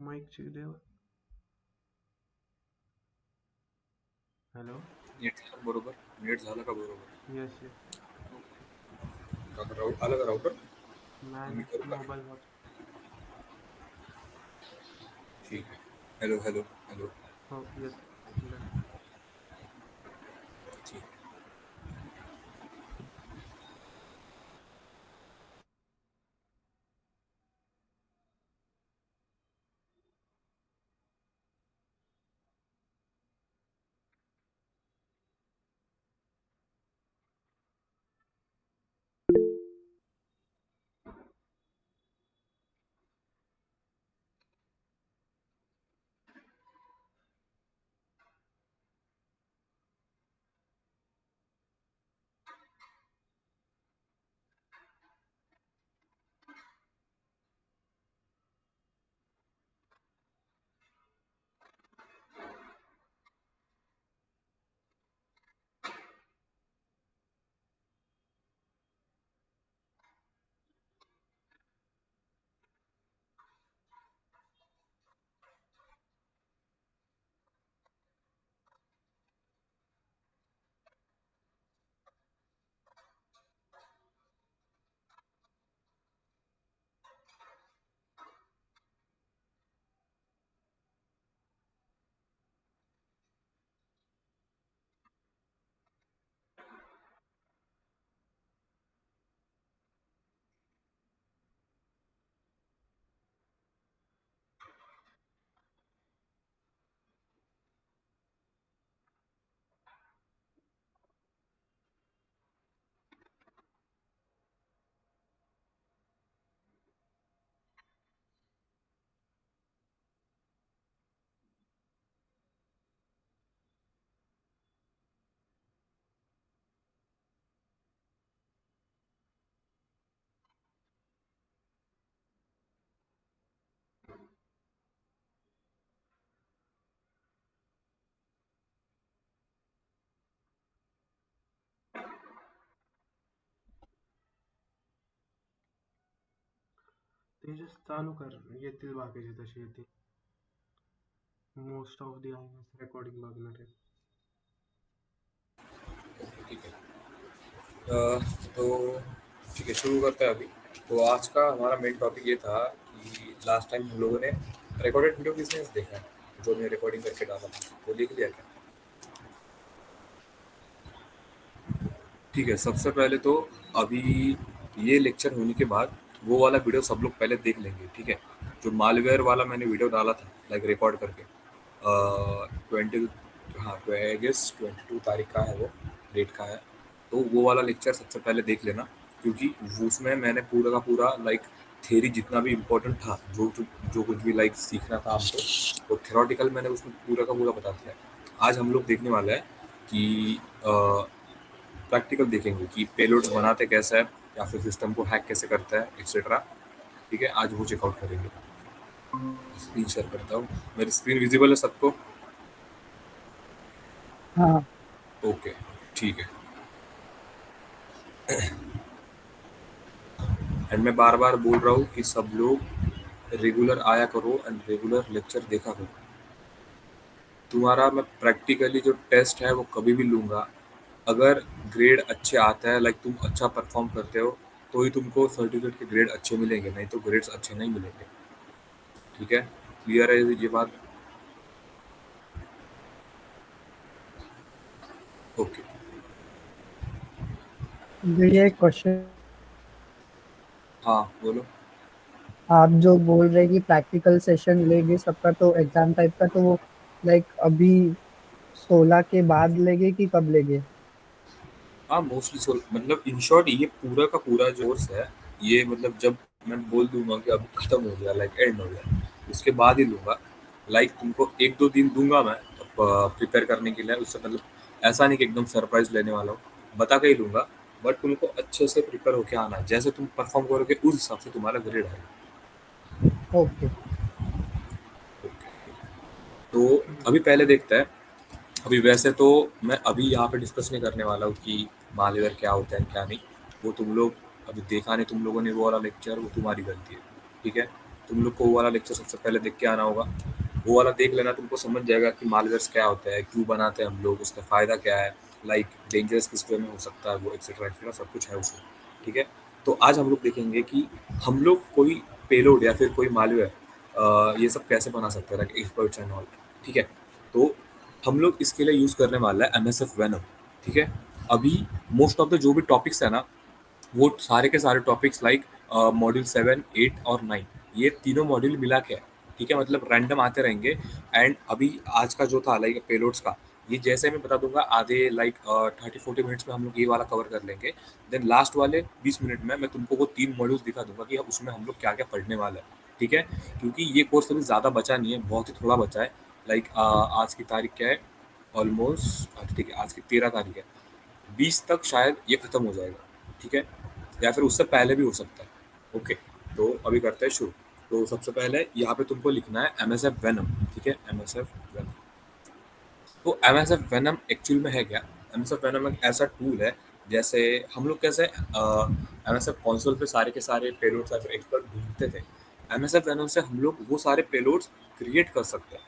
Mike check देव. Hello. NEET झालं बरोबर. NEET झालं का बरोबर? Yes yes yes. ओके. आलं का राउटर? नाही मी करू नाही, का? Mobile hot. ठीक आहे. Hello hello hello. हो येस. डन. ठीक. तेजस चालू कर, येतील बाकीचे तसे येतील. Most of the I recording बघणार आहे. ठीक है। तो ठीक है, शुरू करते हैं अभी। तो आज का हमारा मेन टॉपिक ये था कि लास्ट टाइम हम लोगों ने रिकॉर्डेड वीडियो किसने देखा है, जो हमने रिकॉर्डिंग करके डाला था वो देख लिया क्या? ठीक है, सबसे पहले तो अभी ये लेक्चर होने के बाद वो वाला वीडियो सब लोग पहले देख लेंगे, ठीक है? जो मालवेयर वाला मैंने वीडियो डाला था लाइक रिकॉर्ड करके 20, हाँ आई गेस 22 तारीख का है वो, डेट का है। तो वो वाला लेक्चर सबसे पहले देख लेना, क्योंकि उसमें मैंने पूरा का पूरा लाइक थ्योरी जितना भी इम्पोर्टेंट था, जो कुछ भी लाइक सीखना था हमको, वो थ्योरेटिकल मैंने उसमें पूरा का पूरा बता दिया है। आज हम लोग देखने वाले हैं कि प्रैक्टिकल देखेंगे कि पेलोड बनाते कैसे है, या फिर सिस्टम को हैक कैसे करता है एक्सेट्रा। ठीक है, आज वो चेकआउट करेंगे। स्क्रीन शेयर करता हूँ। मेरी स्क्रीन विजिबल है सबको? हाँ। ओके, ठीक है। एंड मैं बार बार बोल रहा हूँ कि सब लोग रेगुलर आया करो एंड रेगुलर लेक्चर देखा करो। तुम्हारा मैं प्रैक्टिकली जो टेस्ट है वो कभी भी लूँगा, अगर ग्रेड अच्छे आता है, लाइक तुम अच्छा परफॉर्म करते हो, तो ही तुमको सर्टिफिकेट के ग्रेड अच्छे मिलेंगे, नहीं तो ग्रेड्स अच्छे नहीं मिलेंगे। ठीक है, क्लियर है ये बात? ओके। ये एक क्वेश्चन, हाँ बोलो। आप जो बोल रहे कि प्रैक्टिकल सेशन लेंगे सबका, तो एग्जाम टाइप का, तो वो लाइक अभी 16 के बाद लेंगे कि कब लेंगे? हाँ मोस्टली सोल, मतलब इन शॉर्ट ये पूरा का पूरा जो कोर्स है, ये मतलब जब मैं बोल दूंगा कि अब खत्म हो गया, लाइक एंड हो गया, उसके बाद ही लूंगा। लाइक तुमको 1-2 दिन दूंगा मैं प्रिपेयर करने के लिए, उससे मतलब ऐसा नहीं कि एकदम सरप्राइज लेने वाला हूँ, बता के ही लूंगा। बट तुमको अच्छे से प्रिपेयर होके आना है, जैसे तुम परफॉर्म करोगे उस हिसाब से तुम्हारा ग्रेड आएगा। ओके। तो अभी पहले देखते हैं। अभी वैसे तो मैं अभी यहाँ पे डिस्कस नहीं करने वाला हूँ कि मालवेयर क्या होता है, क्या नहीं। वो तुम लोग अभी देखा नहीं, तुम लोगों ने वो वाला लेक्चर, वो तुम्हारी गलती है। ठीक है, तुम लोग को वो वाला लेक्चर सबसे पहले देख के आना होगा। वो वाला देख लेना, तुमको समझ जाएगा कि मालवेयर्स क्या होता है, क्यों बनाते हैं हम लोग, उसका फ़ायदा क्या है, लाइक डेंजरस किस वे में हो सकता है वो, एक्सेट्रा सब कुछ है उसमें। ठीक है, तो आज हम लोग देखेंगे कि हम लोग कोई पेलोड या फिर कोई मालवेयर ये सब कैसे बना सकते हैं, लाइक एक्सप्लॉइट्स एंड ऑल। ठीक है, तो हम लोग इसके लिए यूज़ करने वाला है MSF वेनम। ठीक है, अभी मोस्ट ऑफ द जो भी टॉपिक्स है ना, वो सारे के सारे टॉपिक्स लाइक मॉड्यूल 7, 8 और 9, ये तीनों मॉड्यूल मिला के है। ठीक है, मतलब रैंडम आते रहेंगे। एंड अभी आज का जो था लाइक पेलोड्स का, ये जैसे मैं बता दूंगा आधे लाइक 30-40 मिनट्स में हम लोग ये वाला कवर कर लेंगे। देन लास्ट वाले 20 मिनट में मैं तुमको वो 3 मॉड्यूल्स दिखा दूंगा कि उसमें हम लोग क्या क्या पढ़ने वाला है। ठीक है, क्योंकि ये कोर्स अभी ज़्यादा बचा नहीं है, बहुत ही थोड़ा बचा है। लाइक आज की तारीख क्या है, ऑलमोस्ट, ठीक है, आज की 13 तारीख है, 20 तक शायद ये खत्म हो जाएगा। ठीक है, या फिर उससे पहले भी हो सकता है। ओके, तो अभी करते हैं शुरू। तो सबसे पहले यहाँ पे तुमको लिखना है MSF वेनम। ठीक है, MSF वेनम। तो MSF वेनम एक्चुअल में है क्या? MSF वेनम एक ऐसा टूल है, जैसे हम लोग कैसे MSF कंसोल पे सारे के सारे पेलोड्स या फिर एक्सपर्ट ढूंढते थे, MSF वेनम से हम लोग वो सारे पेलोड्स क्रिएट कर सकते हैं।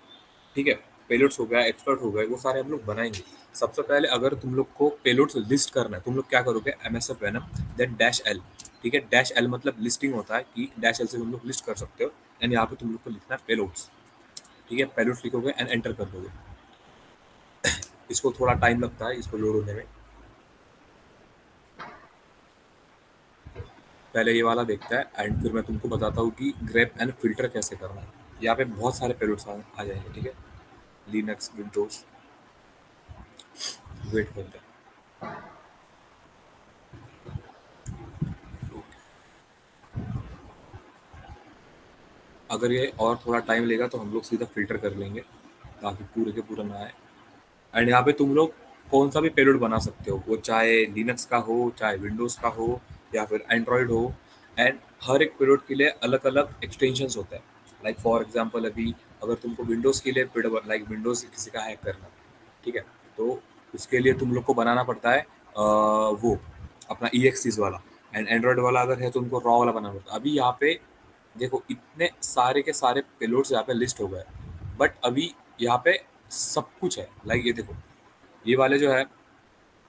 ठीक है, पेलोड्स हो गया, एक्सपर्ट हो गए, वो सारे हम लोग बनाएंगे। सबसे पहले अगर तुम लोग को पेलोड्स लिस्ट करना है, तुम लोग क्या करोगे, MSF वेनम देन -L। ठीक है, -L मतलब लिस्टिंग होता है कि -L से तुम लोग लिस्ट कर सकते हो। एंड यहाँ पे तुम लोग को लिखना है पेलोड्स। ठीक है, पेलोड्स लिखोगे एंड एंटर कर दोगे। इसको थोड़ा टाइम लगता है इसको लोड होने में। पहले ये वाला देखता है एंड फिर मैं तुमको बताता हूँ कि ग्रेप एंड फिल्टर कैसे करना है। यहाँ पे बहुत सारे पेलोड्स आ जाएंगे। ठीक है, लिनक्स, विंडोज, वेट करते हैं। अगर ये और थोड़ा टाइम लेगा तो हम लोग सीधा फिल्टर कर लेंगे ताकि पूरे के पूरा ना आए। एंड यहाँ पे तुम लोग कौन सा भी पेलोड बना सकते हो, वो चाहे लिनक्स का हो, चाहे विंडोज़ का हो, या फिर एंड्रॉयड हो। एंड हर एक पेलोड के लिए अलग अलग एक्सटेंशंस होते हैं। लाइक फॉर एग्जांपल अभी अगर तुमको विंडोज़ के लिए पेलोड, लाइक विंडोज़ किसी का हैक करना, ठीक है, तो उसके लिए तुम लोग को बनाना पड़ता है वो अपना EXEs वाला। एंड एंड्रॉयड वाला अगर है तो उनको रॉ वाला बनाना पड़ता है। अभी यहाँ पे देखो इतने सारे के सारे पेलोड्स यहाँ पे लिस्ट हो गए, बट अभी यहाँ पे सब कुछ है। लाइक ये देखो, ये वाले जो है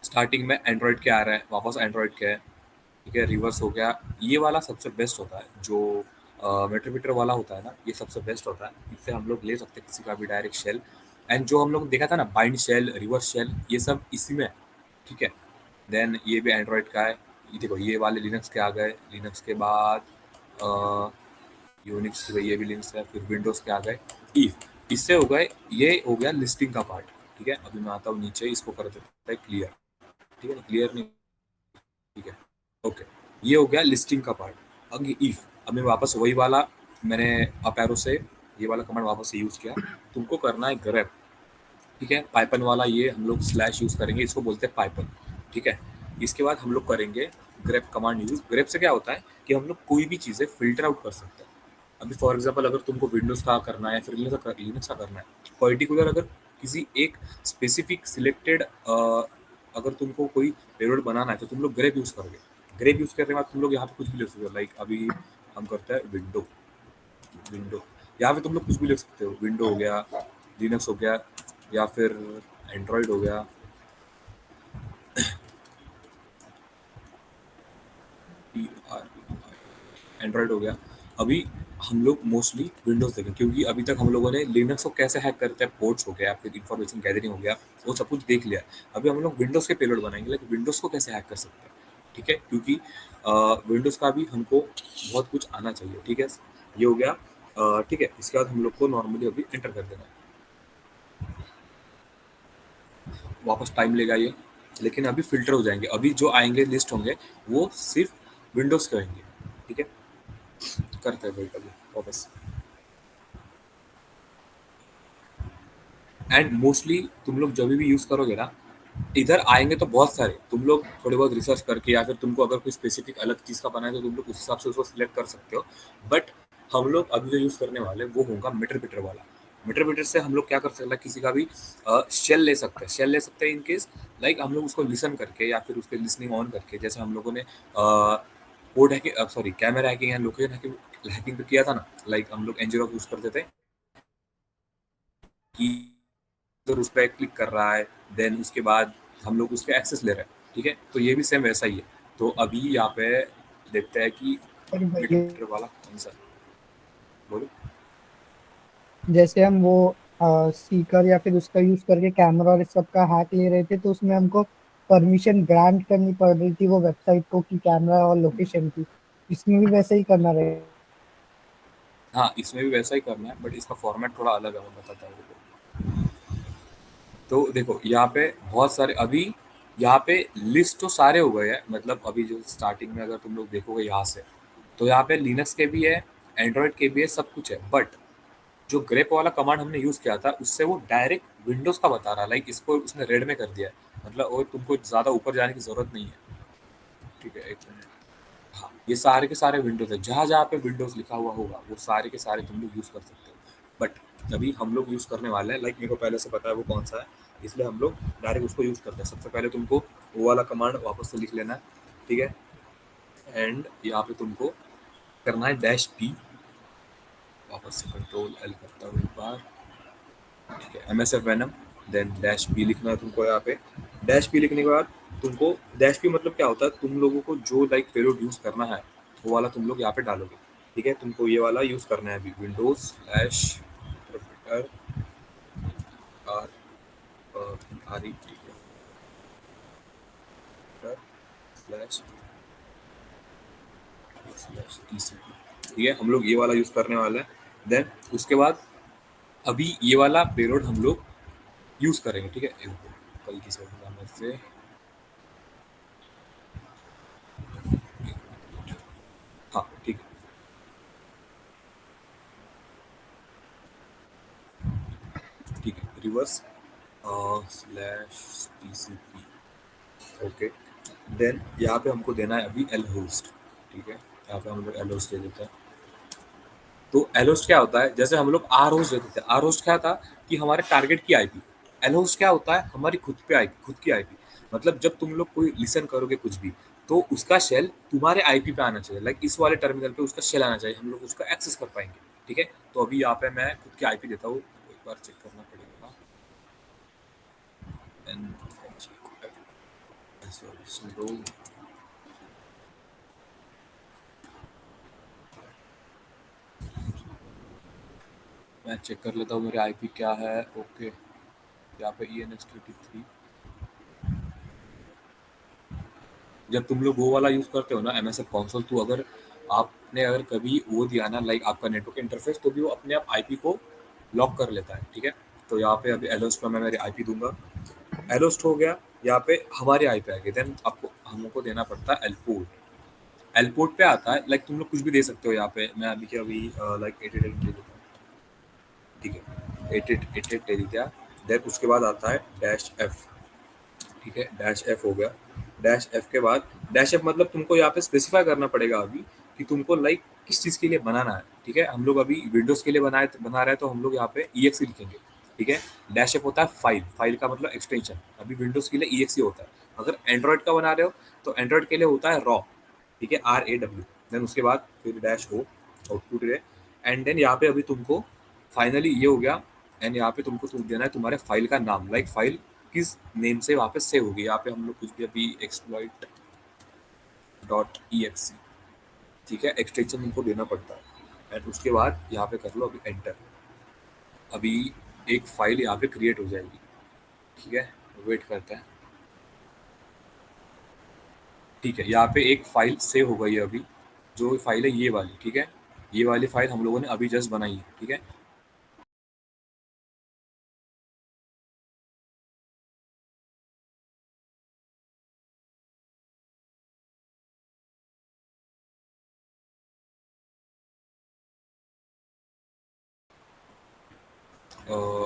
स्टार्टिंग में एंड्रॉयड के आ रहे हैं, वापस एंड्रॉयड के है। ठीक है, रिवर्स हो गया। ये वाला सबसे बेस्ट होता है, जो मेट्रोमीटर वाला होता है ना, ये सबसे बेस्ट होता है। इससे हम लोग ले सकते हैं किसी का भी डायरेक्ट शेल। एंड जो हम लोग देखा था ना, बाइंड शेल, रिवर्स शेल, ये सब इसी में है। ठीक है, देन ये भी एंड्रॉयड का है। ये देखो, ये वाले लिनक्स के आ गए। लिनक्स के बाद यूनिक्स, ये भी लिनक्स है। फिर विंडोज़ के आ गए ईफ। इससे हो गए, ये हो गया लिस्टिंग का पार्ट। ठीक है, अभी मैं आता हूँ नीचे, इसको कर देता है क्लियर। ठीक है ना, क्लियर नहीं, ठीक है, ओके, ये हो गया लिस्टिंग का पार्ट। अब ये इफ, अब मैं वापस वही वाला, मैंने अप एरो से ये वाला कमांड वापस से यूज़ किया। तुमको करना है ग्रेप। ठीक है, पाइपन वाला, ये हम लोग स्लैश यूज़ करेंगे, इसको बोलते हैं पाइपन। ठीक है, इसके बाद हम लोग करेंगे ग्रेप कमांड यूज़। ग्रेप से क्या होता है कि हम लोग कोई भी चीज़ें फिल्टर आउट कर सकते हैं। अभी फॉर एग्जांपल अगर तुमको विंडोज़ का करना है या फिर लिनक्स का करना है, पर्टिकुलर अगर किसी एक स्पेसिफिक सिलेक्टेड अगर तुमको कोई पेलोड बनाना है तो तुम लोग ग्रेप यूज़ करोगे। ग्रेप यूज़ करने के बाद तुम लोग यहाँ पे कुछ भी लिख सकते हो। लाइक अभी हम करते हैं विंडो, विंडो, यहाँ पे तुम लोग कुछ भी लिख सकते हो। विंडो हो गया, लिनक्स हो गया, या फिर एंड्रॉयड हो गया, एंड्रॉयड हो गया। अभी हम लोग मोस्टली विंडोज़ देखें, क्योंकि अभी तक हम लोगों ने लिनक्स को कैसे हैक करते हैं, पोर्ट्स हो गया, फिर इंफॉर्मेशन गैदरिंग हो गया, वो सब कुछ देख लिया। अभी हम लोग विंडोज़ के पेलोड बनाएंगे, लेकिन विंडोज़ को कैसे हैक कर सकते हैं। ठीक है, क्योंकि विंडोज़ का भी हमको बहुत कुछ आना चाहिए। ठीक है, ये हो गया। ठीक है, इसके बाद हम लोग को नॉर्मली अभी एंटर कर देना है। वापस टाइम लेगा ये, लेकिन अभी फिल्टर हो जाएंगे। अभी जो आएंगे लिस्ट होंगे वो सिर्फ विंडोज़ के होंगे। ठीक है, करते हैं वेट अभी वापस। एंड मोस्टली तुम लोग जब भी यूज़ करोगे ना, इधर आएंगे तो बहुत सारे, तुम लोग थोड़े बहुत रिसर्च करके या फिर तुमको अगर कोई स्पेसिफिक अलग चीज़ का बना है तो तुम लोग उस हिसाब से उसको सिलेक्ट कर सकते हो। बट हम लोग अभी जो यूज़ करने वाले वो होगा मीटर वाला। मीटर से हम लोग क्या कर सकते हैं, किसी का भी शेल ले सकते हैं। शेल ले सकते हैं इन केस लाइक हम लोग उसको लिसन करके या फिर उसके लिसनिंग ऑन करके, जैसे हम लोगों ने code hacking, sorry camera hacking and location hacking hacking तो किया था ना, लाइक हम लोग ngrok यूज करते थे कि अगर उस पर क्लिक कर रहा है देन उसके बाद हम लोग उसके एक्सेस ले रहे हैं, ठीक है। तो ये भी सेम वैसा ही है। तो अभी यहाँ पे देखते हैं कि और भैया मीटर वाला कौन सा है। बोलो। जैसे हम वो सीकर या फिर उसका यूज करके कैमरा और इस सब का हैक ले रहे थे, तो उसमें हमको परमिशन ग्रांट करनी पड़ रही थी वो वेबसाइट को कि कैमरा और लोकेशन की। इसमें भी वैसे ही करना रहेगा। हाँ, इसमें भी वैसा ही करना है बट इसका फॉर्मेट थोड़ा अलग है, मैं बताता हूँ आपको। तो देखो यहाँ पे बहुत सारे अभी यहाँ पे लिस्ट तो सारे हो गए हैं, मतलब अभी जो स्टार्टिंग में अगर तुम लोग देखोगे यहाँ से, तो यहाँ पे लिनक्स के भी है, एंड्रॉयड के भी है, सब कुछ है। बट जो ग्रेप वाला कमांड हमने यूज किया था उससे वो डायरेक्ट विंडोज का बता रहा है, लाइक इसको उसने रेड में कर दिया है, मतलब और तुमको ज्यादा ऊपर जाने की जरूरत नहीं है। ठीक है, एक मिनट। हाँ, ये सारे के सारे विंडोज है, जहाँ जहाँ पे विंडोज लिखा हुआ होगा वो सारे के सारे तुम लोग यूज कर सकते हो। बट अभी हम लोग यूज करने वाले हैं, लाइक मेरे को पहले से पता है वो कौन सा है, इसलिए हम लोग डायरेक्ट उसको यूज करते हैं। सबसे पहले तुमको वो वाला कमांड वापस से लिख लेना है, ठीक है। एंड यहाँ पे तुमको करना है -p, वापस से कंट्रोल एल करता हूँ एक बार, ठीक है। MSF वेनम, देन -p लिखना है तुमको यहाँ पे। -p लिखने के बाद तुमको -p मतलब क्या होता है, तुम लोगों को जो लाइक पेलोड यूज करना है वो वाला तुम लोग यहाँ पे डालोगे, ठीक है। तुमको ये वाला यूज करना है अभी, Windows slash R R E slash slash TCP, ठीक है। हम लोग ये वाला यूज करने वाला है। देन उसके बाद अभी ये वाला पेलोड हम लोग यूज करेंगे, ठीक है। गलती से होगा मेरे से, हाँ ठीक है, ठीक है। Reverse slash TCP, okay. Then यहाँ पे हमको देना है अभी एल होस्ट, ठीक है। यहाँ पे हम लोग एल होस्ट दे देते हैं। तो एल होस्ट क्या होता है, जैसे हम लोग आर होस्ट देते थे, आर होस्ट क्या था कि हमारे टारगेट की आईपी। एल होस्ट क्या होता है, हमारी खुद की आईपी। मतलब जब तुम लोग कोई लिसन करोगे कुछ भी, तो उसका शेल तुम्हारे आईपी पे आना चाहिए, लाइक इस वाले टर्मिनल पे उसका शेल आना चाहिए, हम लोग उसका एक्सेस कर पाएंगे, ठीक है। तो अभी यहाँ पे मैं खुद की आईपी देता हूँ, एक बार चेक करना पड़ेगा। एन सॉरी सुडो, मैं चेक कर लेता हूँ मेरे आईपी क्या है। ओके, यहाँ पे ENS33। जब तुम लोग वो वाला यूज करते हो ना MSF कंसोल, तो अगर आपने अगर कभी वो दिया ना लाइक आपका नेटवर्क इंटरफेस, तो भी वो अपने आप आईपी को लॉक कर लेता है, ठीक है। तो यहाँ पे अभी एलोस्ट में मैं मेरी आईपी दूंगा, एलोस्ट हो गया। यहाँ पे हमारी आईपी आ गई। देन आपको हमको देना पड़ता है एलपोर्ट। एलपोर्ट पे आता है लाइक तुम लोग कुछ भी दे सकते हो, यहाँ पे मैं अभी के अभी लाइक 88 दे देता हूँ, ठीक है। 88 दे दिया। देन उसके बाद आता है -F, ठीक है। -F हो गया। -F के बाद -F मतलब तुमको यहाँ पे स्पेसिफाई करना पड़ेगा अभी कि तुमको लाइक किस चीज़ के लिए बनाना है, ठीक है। हम लोग अभी विंडोज़ के लिए बना रहे हैं, तो हम लोग यहाँ पे EXE लिखेंगे, ठीक है। -F होता है फाइल, फाइल का मतलब एक्सटेंशन। अभी विंडोज़ के लिए EXE होता है। अगर एंड्रॉयड का बना रहे हो तो एंड्रॉयड के लिए होता है रॉ, ठीक है, RAW। देन उसके बाद फिर -O आउटपुट है। एंड देन यहाँ पे अभी तुमको फाइनली ये हो गया। एंड यहाँ पे तुमको देना है तुम्हारे फाइल का नाम, लाइक फाइल किस नेम से वहाँ पे सेव होगी। यहाँ पे हम लोग कुछ भी अभी exploit.exe, ठीक है, एक्सटेंशन तुमको देना पड़ता है। एंड उसके बाद यहाँ पे कर लो अभी एंटर। अभी एक फाइल यहाँ पे क्रिएट हो जाएगी, ठीक है। वेट करते हैं, ठीक है। यहाँ पे एक फाइल सेव हो गई है अभी, जो फाइल है ये वाली, ठीक है। ये वाली फाइल हम लोगों ने अभी जस्ट बनाई है, ठीक है।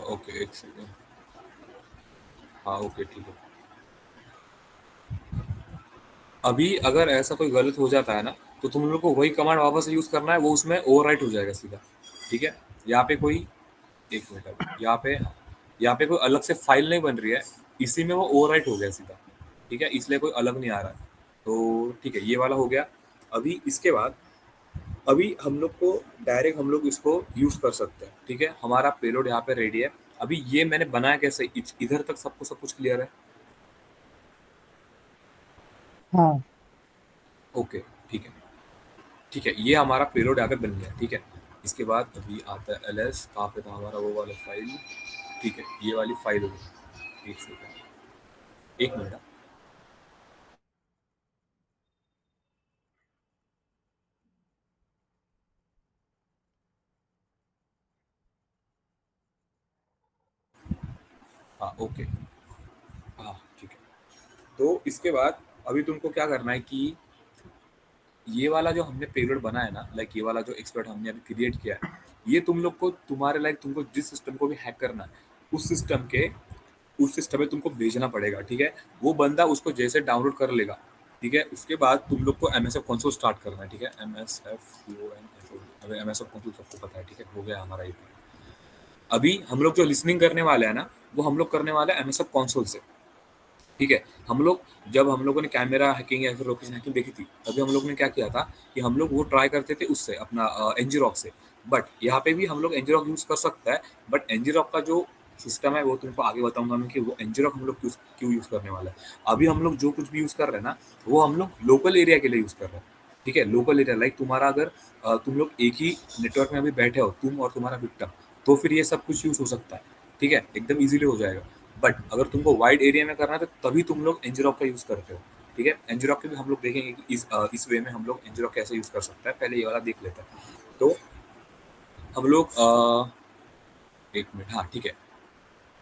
ओके, एक सेकेंड। हाँ ओके, ठीक है। अभी अगर ऐसा कोई गलत हो जाता है ना, तो तुम लोग को वही कमांड वापस से यूज करना है, वो उसमें ओवरराइट हो जाएगा सीधा, ठीक है। यहाँ पे कोई, एक मिनट, अभी यहाँ पे कोई अलग से फाइल नहीं बन रही है, इसी में वो ओवरराइट हो गया सीधा, ठीक है। इसलिए कोई अलग नहीं आ रहा है। तो ठीक है, ये वाला हो गया। अभी इसके बाद अभी हम लोग को डायरेक्ट हम लोग इसको यूज कर सकते हैं, ठीक है। हमारा पेलोड यहाँ पे रेडी है। अभी ये मैंने बनाया कैसे, इधर तक सबको सब कुछ क्लियर है? हाँ। ओके, ठीक है, ठीक है। ये हमारा पेलोड यहाँ पे बन गया, ठीक है। इसके बाद अभी आता है ls, कहाँ पे था हमारा वो वाला फाइल, ठीक है, ये वाली फाइल होगी। एक सेकंड, एक मिनट। हाँ, ओके, हाँ, ठीक है। तो इसके बाद अभी तुमको क्या करना है कि ये वाला जो हमने पेलोड बनाया ना, लाइक ये वाला जो एक्सपर्ट हमने अभी क्रिएट किया है, ये तुम लोग को तुम्हारे लाइक तुमको जिस सिस्टम को भी हैक करना है उस सिस्टम में तुमको भेजना पड़ेगा, ठीक है। वो बंदा उसको जैसे डाउनलोड कर लेगा, ठीक है, उसके बाद तुम लोग को एमएसएफ कंसोल स्टार्ट करना है, ठीक है। एमएसएफ कंसोल सबको पता है, ठीक है, हो गया हमारा ये। अभी हम लोग जो लिसनिंग करने वाले हैं ना, वो हम लोग करने वाले हैं एमएसएफ कंसोल से, ठीक है। हम लोग जब हम लोगों ने कैमरा हैकिंग या फिर लोकेशन हैकिंग देखी थी, तभी हम लोग ने क्या किया था कि हम लोग वो ट्राई करते थे उससे अपना एनजीरॉक से। बट यहाँ पे भी हम लोग एनजीरॉक यूज़ कर सकता है, बट एनजीरॉक का जो सिस्टम है वो तुमको आगे बताऊंगा मैं कि वो एनजीरॉक हम लोग क्यों यूज़ करने वाला है। अभी हम लोग जो कुछ भी यूज़ कर रहे हैं ना, वो हम लोग लोकल एरिया के लिए यूज़ कर रहे हैं, ठीक है। लोकल एरिया लाइक तुम्हारा अगर तुम लोग एक ही नेटवर्क में अभी बैठे हो, तुम और तुम्हारा विक्टिम, तो फिर ये सब कुछ यूज़ हो सकता है, ठीक है, एकदम इजीली हो जाएगा। बट अगर तुमको वाइड एरिया में करना है तो तभी तुम लोग एनजीरॉक का यूज़ करते हो, ठीक है। एनजीरॉक के भी हम लोग देखेंगे कि इस वे में हम लोग एनजीरॉक कैसे यूज़ कर सकते हैं, पहले ये वाला देख लेते हैं। तो हम लोग एक मिनट, हाँ, ठीक है,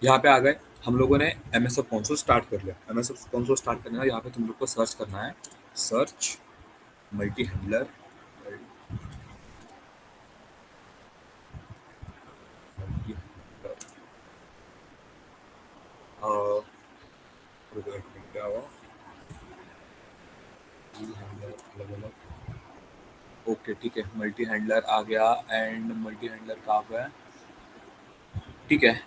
यहाँ पे आ गए। हम लोगों ने एमएसएफ कंसोल स्टार्ट कर लिया। एमएसएफ कंसोल स्टार्ट करने का यहाँ पे तुम लोग को सर्च करना है, सर्च मल्टी हैंडलर, क्या हुआ, अलग अलग, ओके, ठीक है, मल्टी हैंडलर आ गया। एंड मल्टी हैंडलर कहाँ पे है, ठीक है,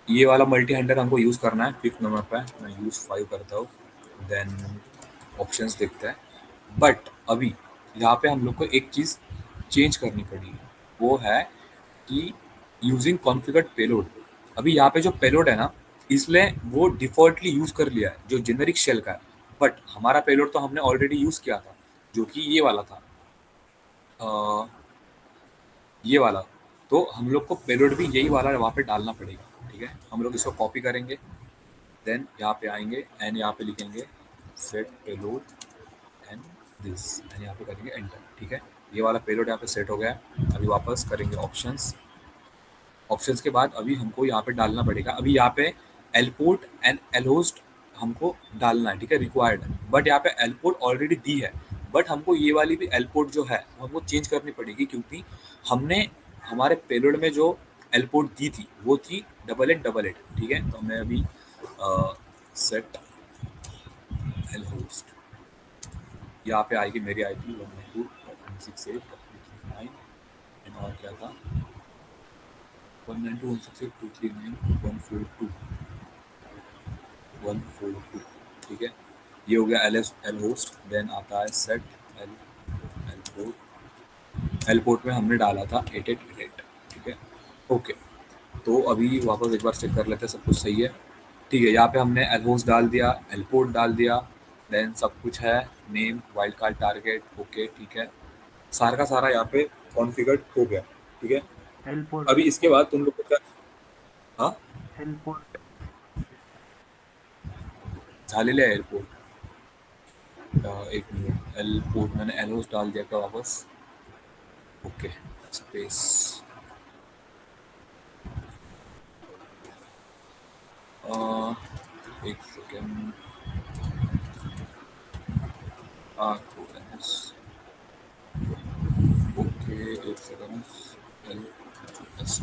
ये वाला मल्टी हैंडलर हमको यूज़ करना है। फिफ्थ नंबर पे मैं यूज़ 5 करता हूँ, देन ऑप्शंस देखते हैं। बट अभी यहाँ पे हम लोग को एक चीज़ चेंज करनी पड़ेगी, वो है कि यूजिंग कॉन्फ़िगर्ड पेलोड। अभी यहाँ पे जो पेलोड है ना, इसलिए वो डिफ़ॉल्टली यूज़ कर लिया है जो जेनेरिक शेल का है। बट हमारा पेलोड तो हमने ऑलरेडी यूज़ किया था, जो कि ये वाला था, ये वाला। तो हम लोग को पेलोड भी यही वाला वहाँ पे डालना पड़ेगा, ठीक है। हम लोग इसको कॉपी करेंगे, देन यहाँ पे आएंगे एंड यहाँ पे लिखेंगे set payload and this, and यहाँ पे करेंगे एंटर, ठीक है। ये वाला पेलोड यहाँ पे सेट हो गया है। अभी वापस करेंगे ऑप्शंस, ऑप्शंस के बाद अभी हमको यहाँ पे डालना पड़ेगा। अभी यहाँ पे एलपोर्ट एंड एलहोस्ट हमको डालना है, ठीक है, रिक्वायर्ड है। बट यहाँ पे एलपोर्ट ऑलरेडी दी है, बट हमको ये वाली भी एलपोर्ट जो है वो हमको चेंज करनी पड़ेगी, क्योंकि हमने हमारे पेलोड में जो एलपोर्ट दी थी वो थी 8888, ठीक है। तो मैं अभी सेट एलहोस्ट, यहाँ पे आएगी मेरी IP 192.168.239, और क्या था 192.168.239.142, ठीक है। ये हो गया एल होस्ट। देन आता है set L L port. L port में हमने डाला था 8888, ठीक है, ओके। तो अभी वापस एक बार चेक कर लेते हैं सब कुछ सही है, ठीक है। यहाँ पे हमने एल होस्ट डाल दिया, एल पोर्ट डाल दिया, देन सब कुछ है, name, wild card, target, okay, ठीक है। सारा का सारा यहाँ पे कॉन्फ़िगर्ड हो गया, ठीक है। एलपोर्ट अभी इसके बाद तुम लोग को क्या, हाँ, एलपोर्ट झालेले आहे एयरपोर्ट। एक मिनिट, एयरपोर्ट मैंने एल होस्ट डाल दिया क्या वापस, ओके, स्पेस, एक सेकेंड, ओके, एक सेकेंड, एल एस,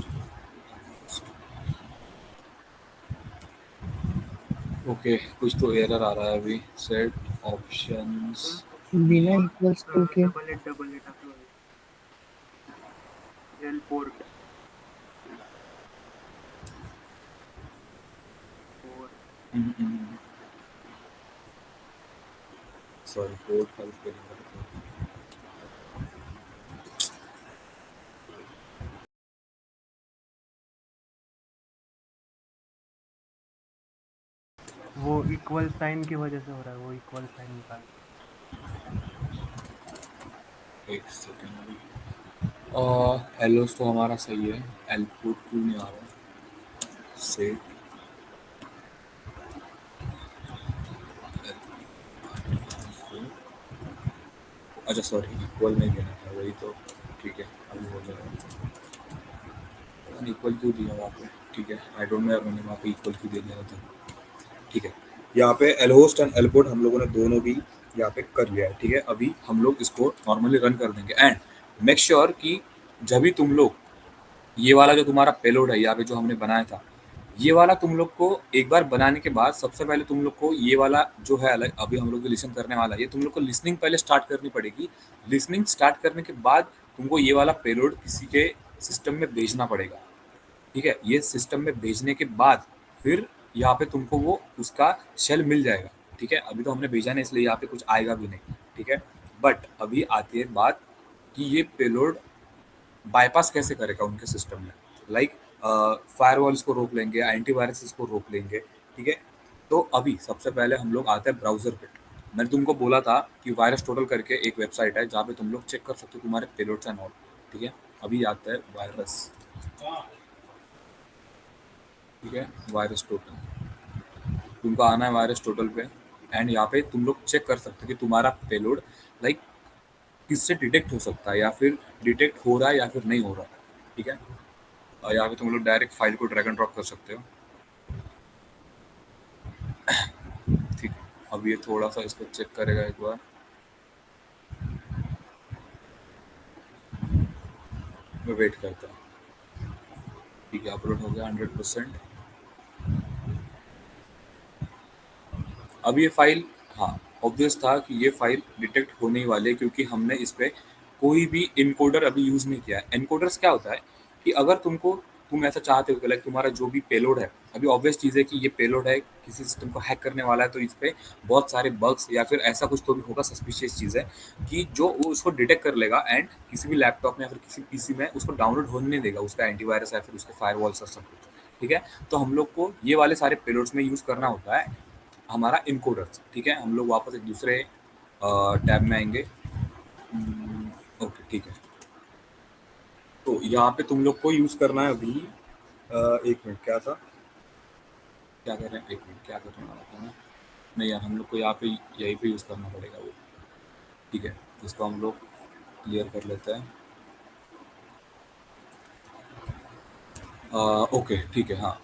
ओके, कुछ तो एरर आ रहा है अभी। सेट ऑप्शंस, बिना इक्वल्स टू के 8888 असं होईल एलपोर्ट और सॉरी, पोर्ट हेल्प करेंगे, वो इक्वल साइन की वजह से हो रहा है, वो इक्वल साइन निकाल। एक सेकेंड। और एलोस तो हमारा सही है, एलपुट क्यों नहीं आ रहा से? अच्छा सॉरी, इक्वल नहीं देना था, वही तो। ठीक है, अभी हो जाएगा। इक्वल क्यों दिया वहाँ पे? ठीक है, आई डोंट नो यार, मैंने वहाँ पे इक्वल क्यों दे दिया था। ठीक है, यहाँ पे एलहोस्ट एंड एलपोर्ट हम लोगों ने दोनों भी यहाँ पे कर लिया है। ठीक है, अभी हम लोग इसको नॉर्मली रन कर देंगे एंड मेक श्योर कि जब भी तुम लोग ये वाला जो तुम्हारा पेलोड है यहाँ पे जो हमने बनाया था, ये वाला तुम लोग को एक बार बनाने के बाद सबसे पहले तुम लोग को ये वाला जो है अलग, अभी हम लोग जो लिसन करने वाला है, ये तुम लोग को लिसनिंग पहले स्टार्ट करनी पड़ेगी। लिसनिंग स्टार्ट करने के बाद तुमको ये वाला पेलोड किसी के सिस्टम में भेजना पड़ेगा। ठीक है, ये सिस्टम में भेजने के बाद फिर यहाँ पे तुमको वो उसका शेल मिल जाएगा। ठीक है, अभी तो हमने भेजा नहीं इसलिए यहाँ पे कुछ आएगा भी नहीं। ठीक है, बट अभी आती है बात कि ये पेलोड बाईपास कैसे करेगा उनके सिस्टम में। लाइक फायरवॉल इसको रोक लेंगे, एंटीवायरस इसको रोक लेंगे। ठीक है, तो अभी सबसे पहले हम लोग आते हैं ब्राउजर पे। मैंने तुमको बोला था कि वायरस टोटल करके एक वेबसाइट है जहाँ पे तुम लोग चेक कर सकते हो तुम्हारे पेलोड्स एंड ऑल। ठीक है, अभी आता है वायरस। ठीक है, वायरस टोटल तुमको आना है वायरस टोटल पे एंड यहाँ पे तुम लोग चेक कर सकते हो कि तुम्हारा पेलोड लाइक किससे डिटेक्ट हो सकता है या फिर डिटेक्ट हो रहा है या फिर नहीं हो रहा है। ठीक है, और यहाँ पे तुम लोग डायरेक्ट फाइल को ड्रैग एंड ड्रॉप कर सकते हो। ठीक है, अब ये थोड़ा सा इसको चेक करेगा एक बार। मैं वेट करता हूँ। ठीक है, अपलोड हो गया 100%। अब ये फाइल, हाँ ऑब्वियस था कि ये फाइल डिटेक्ट होने ही वाली है क्योंकि हमने इस पे कोई भी इनकोडर अभी यूज़ नहीं किया है। एनकोडर्स क्या होता है कि अगर तुम ऐसा चाहते हो कि लाइक तुम्हारा जो भी पेलोड है, अभी ऑब्वियस चीज़ है कि ये पेलोड है किसी सिस्टम को हैक करने वाला है, तो इस पे बहुत सारे बग्स या फिर ऐसा कुछ तो भी होगा, सस्पिशियस चीज़ है कि जो वो उसको डिटेक्ट कर लेगा एंड किसी भी लैपटॉप में या फिर किसी पीसी में उसको डाउनलोड होने नहीं देगा, उसका एंटीवायरस या फिर उसके फायरवॉल्स और सब कुछ। ठीक है, तो हम लोग को ये वाले सारे पेलोड्स में यूज़ करना होता है हमारा इनकोडर्स। ठीक है, हम लोग वापस एक दूसरे टैब में आएंगे। ओके ठीक है, तो यहाँ पे तुम लोग को यूज़ करना है अभी एक मिनट, क्या था, क्या कर रहे हैं, एक मिनट, क्या करने वाला था मैं? नहीं यार, हम लोग को यहाँ पे यहीं पे यूज़ करना पड़ेगा वो। ठीक है, इसको हम लोग क्लियर कर लेते हैं। ओके ठीक है, हाँ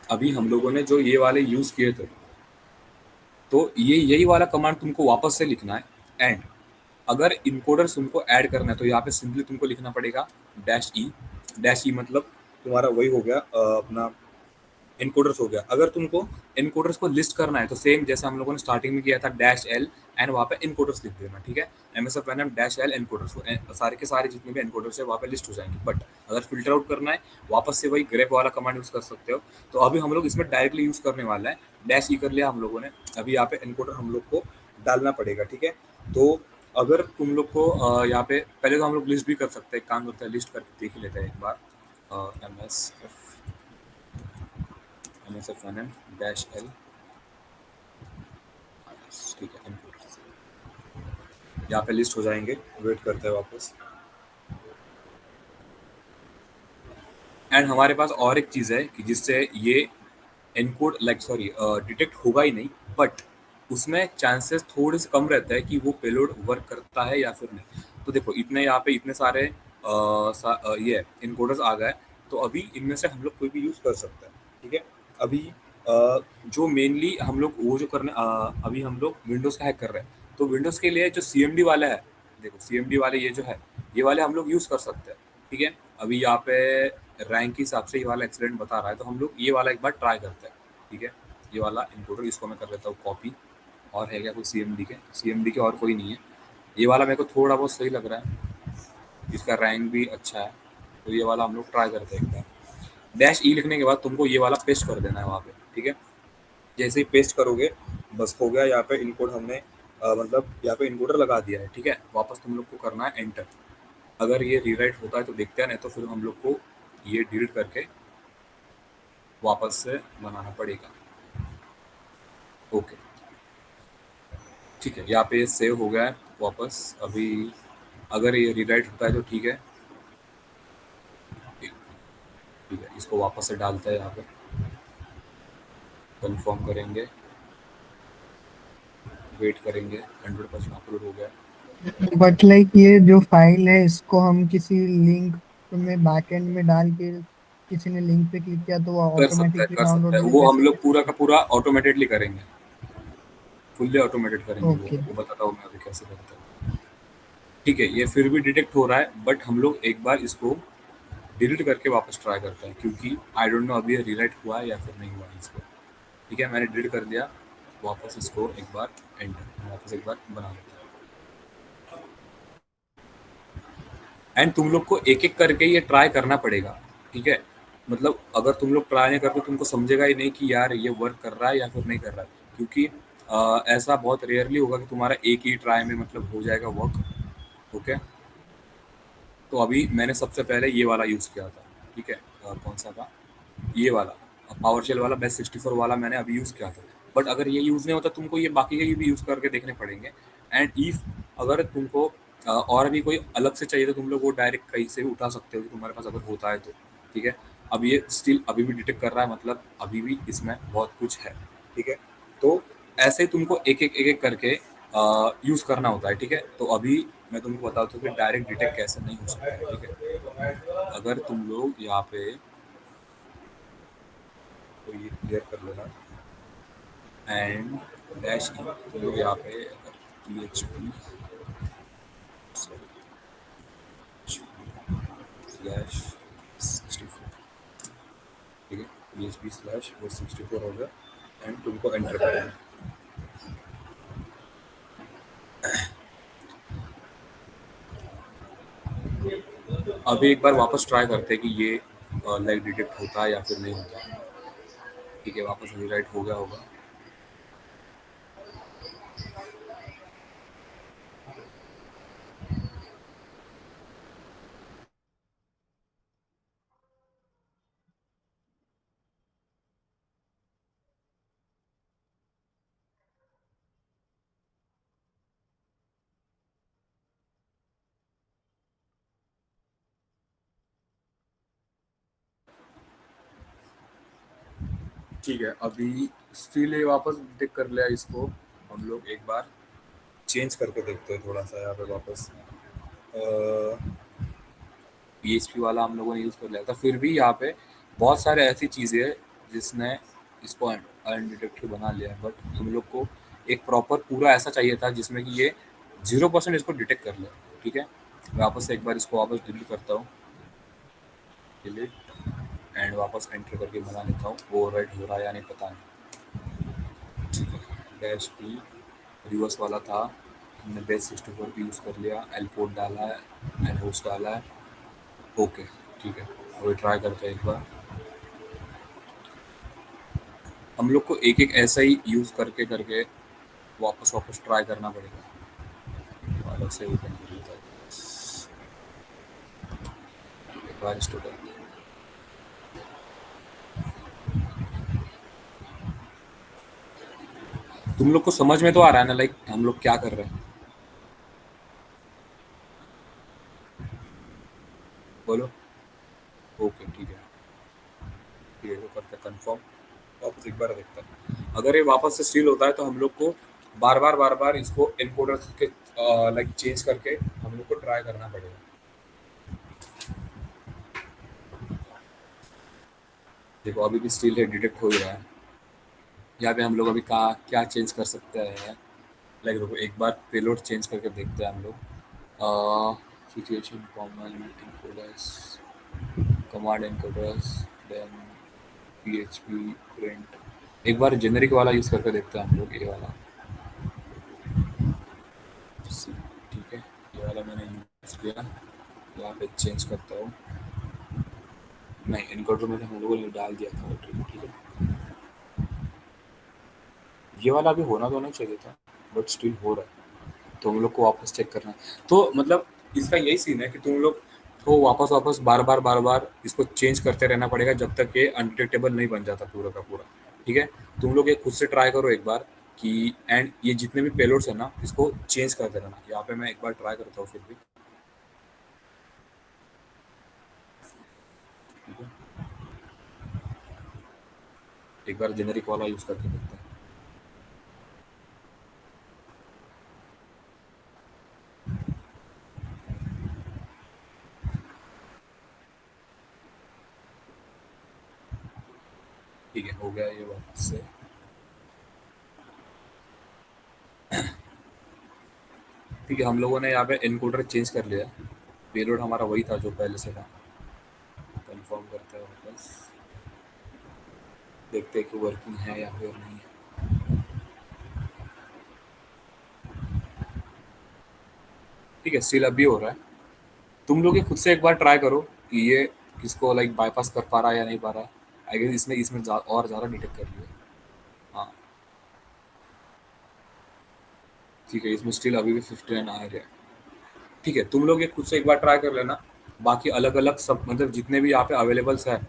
अभी हम लोगों ने जो ये वाले यूज़ किए थे, तो ये यही वाला कमांड तुमको वापस से लिखना है एंड अगर इनकोडर तुमको ऐड करना है तो यहाँ पे सिंपली तुमको लिखना पड़ेगा डैश ई। डैश ई मतलब तुम्हारा वही हो गया अपना इनकोडर्स हो गया। अगर तुमको इनकोडर्स को लिस्ट करना है तो सेम जैसे हम लोगों ने स्टार्टिंग में किया था डैश एल एंड वहाँ पे इनकोडर्स लिख देना। ठीक है, MSF NM dash L encoders, सारे के सारे जितने भी इनकोडर्स है वहाँ पे लिस्ट हो जाएंगे। बट अगर फिल्टर आउट करना है वापस से वही ग्रेप वाला कमांड यूज़ कर सकते हो। तो अभी हम लोग इसमें डायरेक्टली यूज़ करने वाला है। डैश ई कर लिया हम लोगों ने, अभी यहाँ पे इनकोडर हम लोग को डालना पड़ेगा। ठीक है, तो अगर तुम लोग को यहाँ पे पहले तो हम लोग लिस्ट भी कर सकते हैं, एक काम करते हैं लिस्ट करके देख ही लेते हैं एक बार। MSF NM dash L. ठीक है, इनपुट यहाँ पे लिस्ट हो जाएंगे, वेट करते हैं वापस। एंड हमारे पास और एक चीज़ है कि जिससे ये एनकोड लाइक सॉरी डिटेक्ट होगा ही नहीं, बट उसमें चांसेस थोड़े से कम रहता है कि वो पेलोड वर्क करता है या फिर नहीं। तो देखो इतने यहाँ पे इतने सारे ये इनकोडर्स आ गए, तो अभी इनमें से हम लोग कोई भी यूज़ कर सकते हैं। ठीक है, अभी जो मेनली हम लोग वो जो करने अभी हम लोग विंडोज़ का हैक कर रहे हैं, तो विंडोज़ के लिए जो CMD वाला है, देखो CMD वाले ये जो है ये वाले हम लोग यूज़ कर सकते हैं। ठीक है, अभी यहाँ पे रैंक के हिसाब से ये वाला एक्सीडेंट बता रहा है, तो हम लोग ये वाला एक बार ट्राई करते हैं। ठीक है, ये वाला इनकोडर इसको मैं कर लेता हूँ कॉपी। और है क्या कोई CMD के और कोई नहीं है। ये वाला मेरे को थोड़ा बहुत सही लग रहा है, इसका रैंक भी अच्छा है, तो ये वाला हम लोग ट्राई करते हैं एक बार। डैश ई लिखने के बाद तुमको ये वाला पेस्ट कर देना है वहाँ पे। ठीक है, जैसे ही पेस्ट करोगे बस हो गया, यहाँ पे इनकोड हमने मतलब यहाँ पे इनकोडर लगा दिया है। ठीक है, वापस तुम लोग को करना है एंटर। अगर ये रीराइट होता है तो देखते हैं, नहीं तो फिर हम लोग को ये डिलीट करके वापस से बनाना पड़ेगा। ओके ठीक है, यहाँ पे सेव हो गया है वापस। अभी अगर ये रीराइट होता है तो ठीक है। ठीक है, इसको वापस से डालते हैं यहाँ पे, कंफर्म करेंगे, वेट करेंगे। 100% अपलोड हो गया। बट लाइक ये जो फाइल है इसको हम किसी लिंक में बैकएंड में डाल के किसी ने लिंक पे क्लिक किया तो वो ऑटोमेटिकली कर सकता डाउनलोड है, हो वो जाए हम ऐसे लोग कुछ? पूरा का पूरा ऑटोमेटेडली करेंगे, फुल्ली ऑटोमेटेड करेंगे। ओके। वो बताता हूँ मैं अभी कैसे करते हैं। ठीक है, ये फिर भी डिटेक्ट हो रहा है, बट हम लोग एक बार इसको डिलीट करके वापस ट्राई करते हैं, क्योंकि आई डोंट नो अभी ये रीराइट हुआ है या फिर नहीं हुआ है इसको। ठीक है, मैंने डिलीट कर दिया। वापस इसको एक बार एंटर, वापस एक बार बना लेते हैं। एंड तुम लोग को एक एक करके ये ट्राई करना पड़ेगा। ठीक है, मतलब अगर तुम लोग ट्राई नहीं करते तुमको समझेगा ही नहीं कि यार ये वर्क कर रहा है या फिर नहीं कर रहा है, क्योंकि ऐसा बहुत रेयरली होगा कि तुम्हारा एक ही ट्राई में मतलब हो जाएगा वर्क। ओके, तो अभी मैंने सबसे पहले ये वाला यूज़ किया था। ठीक है, कौन सा था, ये वाला पावर शेल वाला बेस्ट 64 वाला मैंने अभी यूज़ किया था। बट अगर ये यूज़ नहीं होता तुमको ये बाकी के भी यूज़ करके देखने पड़ेंगे। एंड इफ अगर तुमको और भी कोई अलग से चाहिए तो तुम लोग वो डायरेक्ट कहीं से भी उठा सकते हो कि तुम्हारे पास अगर होता है तो। ठीक है, अब ये स्टिल अभी भी डिटेक्ट कर रहा है, मतलब अभी भी इसमें बहुत कुछ है। ठीक है, तो ऐसे ही तुमको एक एक करके यूज़ करना होता है। ठीक है, तो अभी मैं तुमको बताता हूँ कि डायरेक्ट डिटेक्ट कैसे नहीं हो सकता है। ठीक है, अगर तुम लोग यहाँ पे, तो ये क्लियर कर लेना। एंड डैश ई, तो लोग यहाँ पे पी एच पी स्लैश 64, ठीक है, पी एच पी स्लैश वो 64 हो गया। एंड तुमको एंटर करना है। अभी एक बार वापस ट्राई करते हैं कि ये लाइक डिटेक्ट होता है या फिर नहीं होता। ठीक है, वापस रीराइट हो गया होगा। ठीक है, अभी स्टिल ये वापस डिटेक्ट कर लिया। इसको हम लोग एक बार चेंज करके देखते हैं थोड़ा सा यहाँ पे वापस। पीएचपी वाला हम लोगों ने यूज़ कर लिया था, फिर भी यहाँ पे बहुत सारे ऐसी चीज़ें हैं जिसने इसको अनडिटेक्टेड बना लिया है। बट हम लोग को एक प्रॉपर पूरा ऐसा चाहिए था जिसमें कि ये 0% इसको डिटेक्ट कर ले। ठीक है, मैं वापस से एक बार इसको वापस डिलीट करता हूँ, डिलीट, एंड वापस एंटर करके बना लेता हूँ। वो राइट हो रहा है या नहीं पता नहीं। ठीक है, डैश पी रिवर्स वाला था, हमने बेस 64 भी यूज़ कर लिया, एल पोर्ट डाला है, एल होस्ट डाला है। ओके ठीक है, अभी ट्राई करते हैं एक बार। हम लोग को एक एक ऐसा ही यूज़ करके करके वापस वापस ट्राई करना पड़ेगा, तो अलग से ओपन कर लेता है। एक बार स्टूडेंट, तुम लोग को समझ में तो आ रहा है ना लाइक हम लोग क्या कर रहे हैं? बोलो। ओके ठीक है, ठीक है, तो करते कंफर्म, वापस एक बार देखते हैं। अगर ये वापस से सील होता है तो हम लोग को बार बार इसको एनकोडर के लाइक चेंज करके हम लोग को ट्राई करना पड़ेगा। देखो अभी भी स्टिल है, डिटेक्ट हो ही रहा है। यहाँ पे हम लोग अभी कहाँ क्या चेंज कर सकते हैं, लाइक देखो एक बार पेलोड चेंज करके देखते हैं हम लोग। Situation common encoders, command encoders, then PHP print. एक बार जेनरिक वाला यूज़ करके देखते हैं हम लोग, ये वाला। ठीक है, ये वाला मैंने यूज़ किया, यहाँ पे चेंज करता हूँ। नहीं, एनकोडर मैंने हम लोगों ने डाल दिया था ऑलरेडी। ठीक है, ये वाला अभी होना तो नहीं चाहिए था, बट स्टिल हो रहा है, तो हम लोग को वापस चेक करना है। तो मतलब इसका यही सीन है कि तुम लोग को वापस वापस बार बार इसको चेंज करते रहना पड़ेगा जब तक ये अनडिटेक्टेबल नहीं बन जाता पूरा का पूरा। ठीक है, तुम लोग ये खुद से ट्राई करो एक बार, कि एंड ये जितने भी पेलोड्स है ना इसको चेंज कर देना। यहाँ पे मैं एक बार ट्राई करता हूँ फिर भी, ठीक है। एक बार जेनेरिक वाला यूज करके देखते हैं। ठीक है, हो गया ये वापस से। ठीक है, हम लोगों ने यहाँ पे एनकोडर चेंज कर लिया। पेलोड हमारा वही था जो पहले से था। कंफर्म करते हैं वापस, देखते हैं कि वर्किंग है या फिर नहीं है। ठीक है, स्टिल अभी हो रहा है। तुम लोग ये खुद से एक बार ट्राई करो कि ये किसको लाइक बाईपास कर पा रहा है या नहीं पा रहा है। आई गेस इसमें इसमें और ज़्यादा डिटेक्ट कर लिया। हाँ ठीक है, इसमें स्टिल अभी भी 59 आ रहा है। ठीक है, तुम लोग ये खुद से एक बार ट्राई कर लेना। बाकी अलग अलग सब मतलब जितने भी यहाँ पे अवेलेबल्स है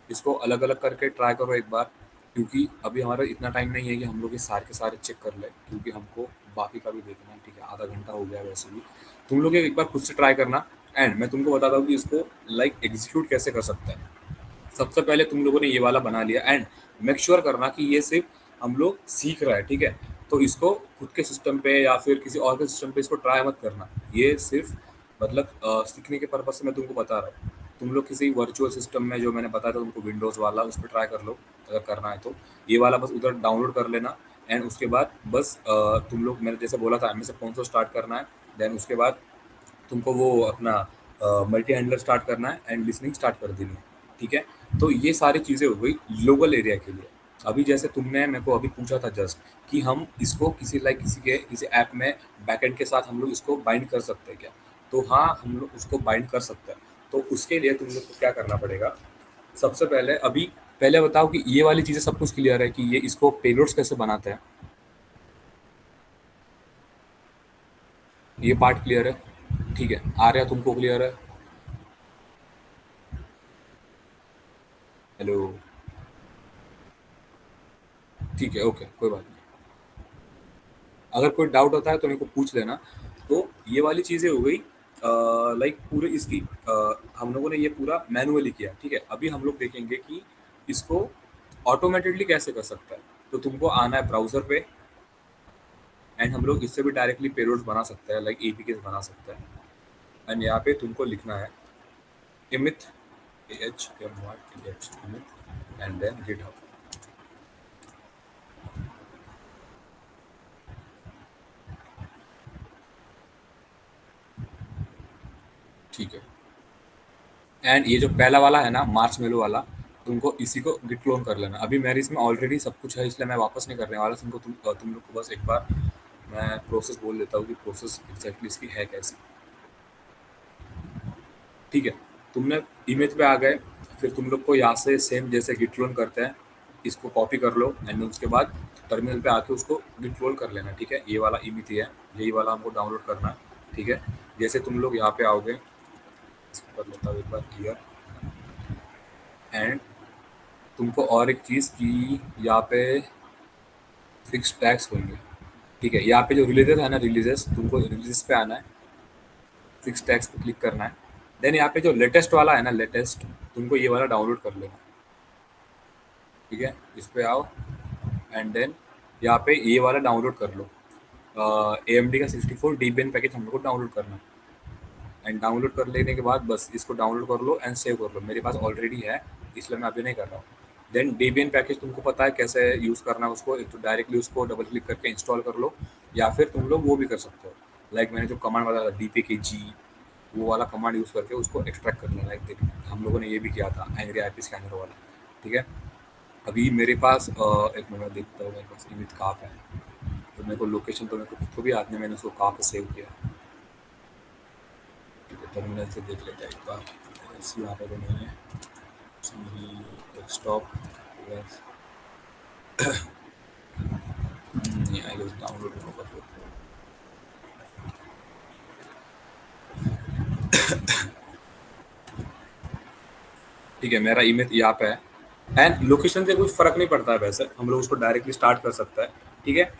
इसको अलग अलग करके ट्राई करो एक बार, क्योंकि अभी हमारा इतना टाइम नहीं है कि हम लोग ये सारे के सारे चेक कर ले, क्योंकि हमको बाकी का भी देखना है। ठीक है, आधा घंटा हो गया वैसे भी। तुम लोग ये एक बार खुद से ट्राई करना एंड मैं तुमको बताता हूँ कि इसको लाइक एग्जीक्यूट कैसे कर सकते हैं। सबसे पहले तुम लोगों ने ये वाला बना लिया एंड मेक श्योर करना कि ये सिर्फ हम लोग सीख रहे हैं। ठीक है, तो इसको खुद के सिस्टम पे या फिर किसी और के सिस्टम पे इसको ट्राई मत करना। ये सिर्फ मतलब सीखने के पर्पज से मैं तुमको बता रहा हूँ। तुम लोग किसी वर्चुअल सिस्टम में जो मैंने बताया था तुमको विंडोज़ वाला उस पर ट्राई कर लो अगर करना है तो। ये वाला बस उधर डाउनलोड कर लेना एंड उसके बाद बस तुम लोग मैंने जैसे बोला था एम एस कौन सा स्टार्ट करना है। देन उसके बाद तुमको वो अपना मल्टी हैंडलर स्टार्ट करना है एंड लिसनिंग स्टार्ट कर देनी है। ठीक है, तो ये सारी चीज़ें हो गई लोकल एरिया के लिए। अभी जैसे तुमने मेरे को अभी पूछा था जस्ट कि हम इसको किसी लाइक किसी ऐप में बैकएंड के साथ हम लोग इसको बाइंड कर सकते हैं क्या, तो हाँ हम लोग उसको बाइंड कर सकते हैं। तो उसके लिए तुम लोग को क्या करना पड़ेगा, सबसे पहले अभी पहले बताओ कि ये वाली चीज़ें सब कुछ क्लियर है कि ये इसको पेलोड्स कैसे बनाते हैं, ये पार्ट क्लियर है। ठीक है, आर्या तुमको क्लियर है? हेलो? ठीक है, ओके, कोई बात नहीं। अगर कोई डाउट होता है तो मेरे को पूछ लेना। तो ये वाली चीज़ें हो गई लाइक पूरे इसकी हम लोगों ने ये पूरा मैनुअली किया। ठीक है, अभी हम लोग देखेंगे कि इसको ऑटोमेटेडली कैसे कर सकता है। तो तुमको आना है ब्राउज़र पे एंड हम लोग इससे भी डायरेक्टली पेलोड्स बना सकते हैं, लाइक एपीके बना सकते हैं। एंड यहाँ पे तुमको लिखना है इमित AHMYTH इमित एंड देन गिटहब। ठीक है, एंड ये जो पहला वाला है ना मार्च मेलो वाला, तुमको इसी को गिट क्लोन कर लेना। अभी मेरे इसमें ऑलरेडी सब कुछ है इसलिए मैं वापस नहीं करने वाला तुमको। तुम लोग को बस एक बार मैं प्रोसेस बोल देता हूँ कि प्रोसेस एग्जैक्टली इसकी है कैसी। ठीक है, तुमने इमेज पे आ गए, फिर तुम लोग को यहाँ से सेम जैसे गिट क्लोन करते हैं इसको कॉपी कर लो एंड उसके बाद टर्मिनल पे आके उसको गिट क्लोन कर लेना। ठीक है, ये वाला इमेज है, यही वाला हमको डाउनलोड करना है। ठीक है, जैसे तुम लोग यहाँ पे आओगे, इसको कर लेता हूँ एक बार क्लियर। एंड तुमको और एक चीज़ कि यहाँ पे फिक्स टैग्स होंगे। ठीक है, यहाँ पे जो रिलीजेस है ना, रिलीजेस तुमको रिलीजेस पे आना है, फिक्स टैग्स पे क्लिक करना है। देन यहाँ पे जो लेटेस्ट वाला है ना, लेटेस्ट तुमको ये वाला डाउनलोड कर लेना। ठीक है, इस पे आओ एंड देन यहाँ पे ये वाला डाउनलोड कर लो। AMD का 64 DBN पैकेज हम लोग को डाउनलोड करना है एंड डाउनलोड कर लेने के बाद बस इसको डाउनलोड कर लो एंड सेव कर लो। मेरे पास ऑलरेडी है इसलिए मैं अभी नहीं कर रहा हूँ। देन DBN पैकेज तुमको पता है कैसे यूज़ करना है उसको, एक तो डायरेक्टली उसको डबल क्लिक करके इंस्टॉल कर लो या फिर तुम लोग वो भी कर सकते हो। लाइक मैंने जो कमांड बताया था DPKG, वो वाला कमांड यूज़ करके उसको एक्सट्रैक्ट करना। लाइक देख हम लोगों ने ये भी किया था एंग्री IP स्कैनर वाला। ठीक है, अभी मेरे पास एक मिनट देखता हूँ मेरे पास इमेज कहाँ पे है। तो मेरे को लोकेशन तो मेरे को खुद को भी याद नहीं मैंने उसको कहाँ पे सेव किया। टर्मिनल से देख लेते हैं एक बार। ऐसी यहाँ पे तो नहीं है, डेस्कटॉप नहीं आई गेस डाउनलोड होगा फिर। ठीक है, मेरा इमेज यहाँ पे है एंड लोकेशन से कुछ फर्क नहीं पड़ता है वैसे, हम लोग उसको डायरेक्टली स्टार्ट कर सकते हैं। ठीक है,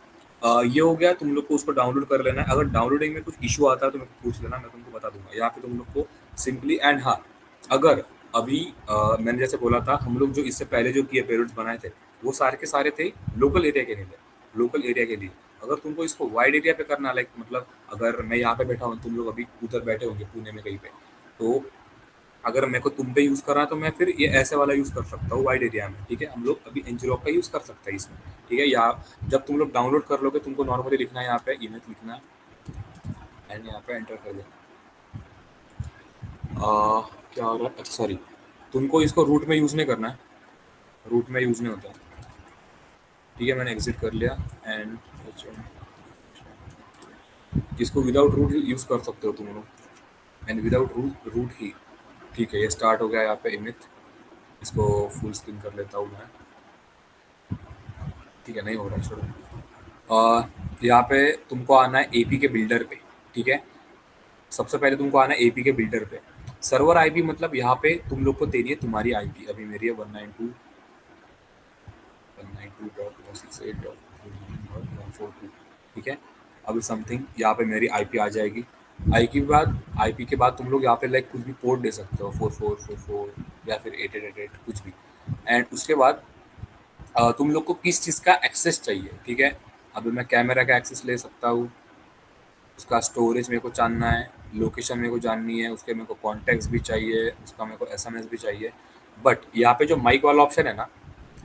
ये हो गया, तुम लोग को उसको डाउनलोड कर लेना है। अगर डाउनलोडिंग में कुछ इशू आता है तो मेरे को पूछ लेना, मैं तुमको बता दूंगा। यहाँ पे तुम लोग को सिंपली एंड हाँ, अगर अभी मैंने जैसे बोला था, हम लोग जो इससे पहले जो किए पेरेंट्स बनाए थे, वो सारे के सारे थे लोकल एरिया के लिए, लोकल एरिया के लिए। अगर तुमको इसको वाइड एरिया पे करना, लाइक मतलब अगर मैं यहाँ पे बैठा हूँ, तुम लोग अभी उधर बैठे होंगे पुणे में कहीं पे, तो अगर मेरे को तुम पे यूज़ करना है तो मैं फिर ये ऐसे वाला यूज़ कर सकता हूँ वाइड एरिया में, ठीक है। हम लोग अभी एनजीलॉक का यूज़ कर सकते हैं इसमें, ठीक है। या जब तुम लोग डाउनलोड कर लोगे, तुमको नॉर्मली लिखना है यहाँ पे इमेज लिखना है एंड यहाँ पे एंटर कर देना। क्या हो रहा है, अच्छा सॉरी, तुमको इसको रूट में यूज़ नहीं करना है, रूट में यूज़ नहीं होता है, ठीक है। मैंने एग्जिट कर लिया एंड इसको विदाउट रूट यूज़ कर सकते हो तुम लोग, एंड विदाउट रूट ही, ठीक है। ये स्टार्ट हो गया यहाँ पे इमेज, इसको फुल स्क्रीन कर लेता हूँ मैं, ठीक है। नहीं हो रहा है, छोड़ो। यहाँ पे तुमको आना है एपी के बिल्डर पे, ठीक है। सबसे पहले तुमको आना है एपी के बिल्डर पे। सर्वर आईपी मतलब यहाँ पे तुम लोग को देनी है तुम्हारी आईपी, अभी मेरी है 192.168.142, ठीक है। अभी समथिंग यहाँ पे मेरी आईपी आ जाएगी। आईपी के बाद तुम लोग यहाँ पे लाइक कुछ भी पोर्ट दे सकते हो, 4444 या फिर 8888 कुछ भी। एंड उसके बाद तुम लोग को किस चीज़ का एक्सेस चाहिए, ठीक है। अभी मैं कैमरा का एक्सेस ले सकता हूँ, उसका स्टोरेज मेरे को जानना है, लोकेशन मेरे को जाननी है, उसके मेरे को कॉन्टैक्ट्स भी चाहिए, उसका मेरे को एसएमएस भी चाहिए। बट यहाँ पे जो माइक वाला ऑप्शन है ना,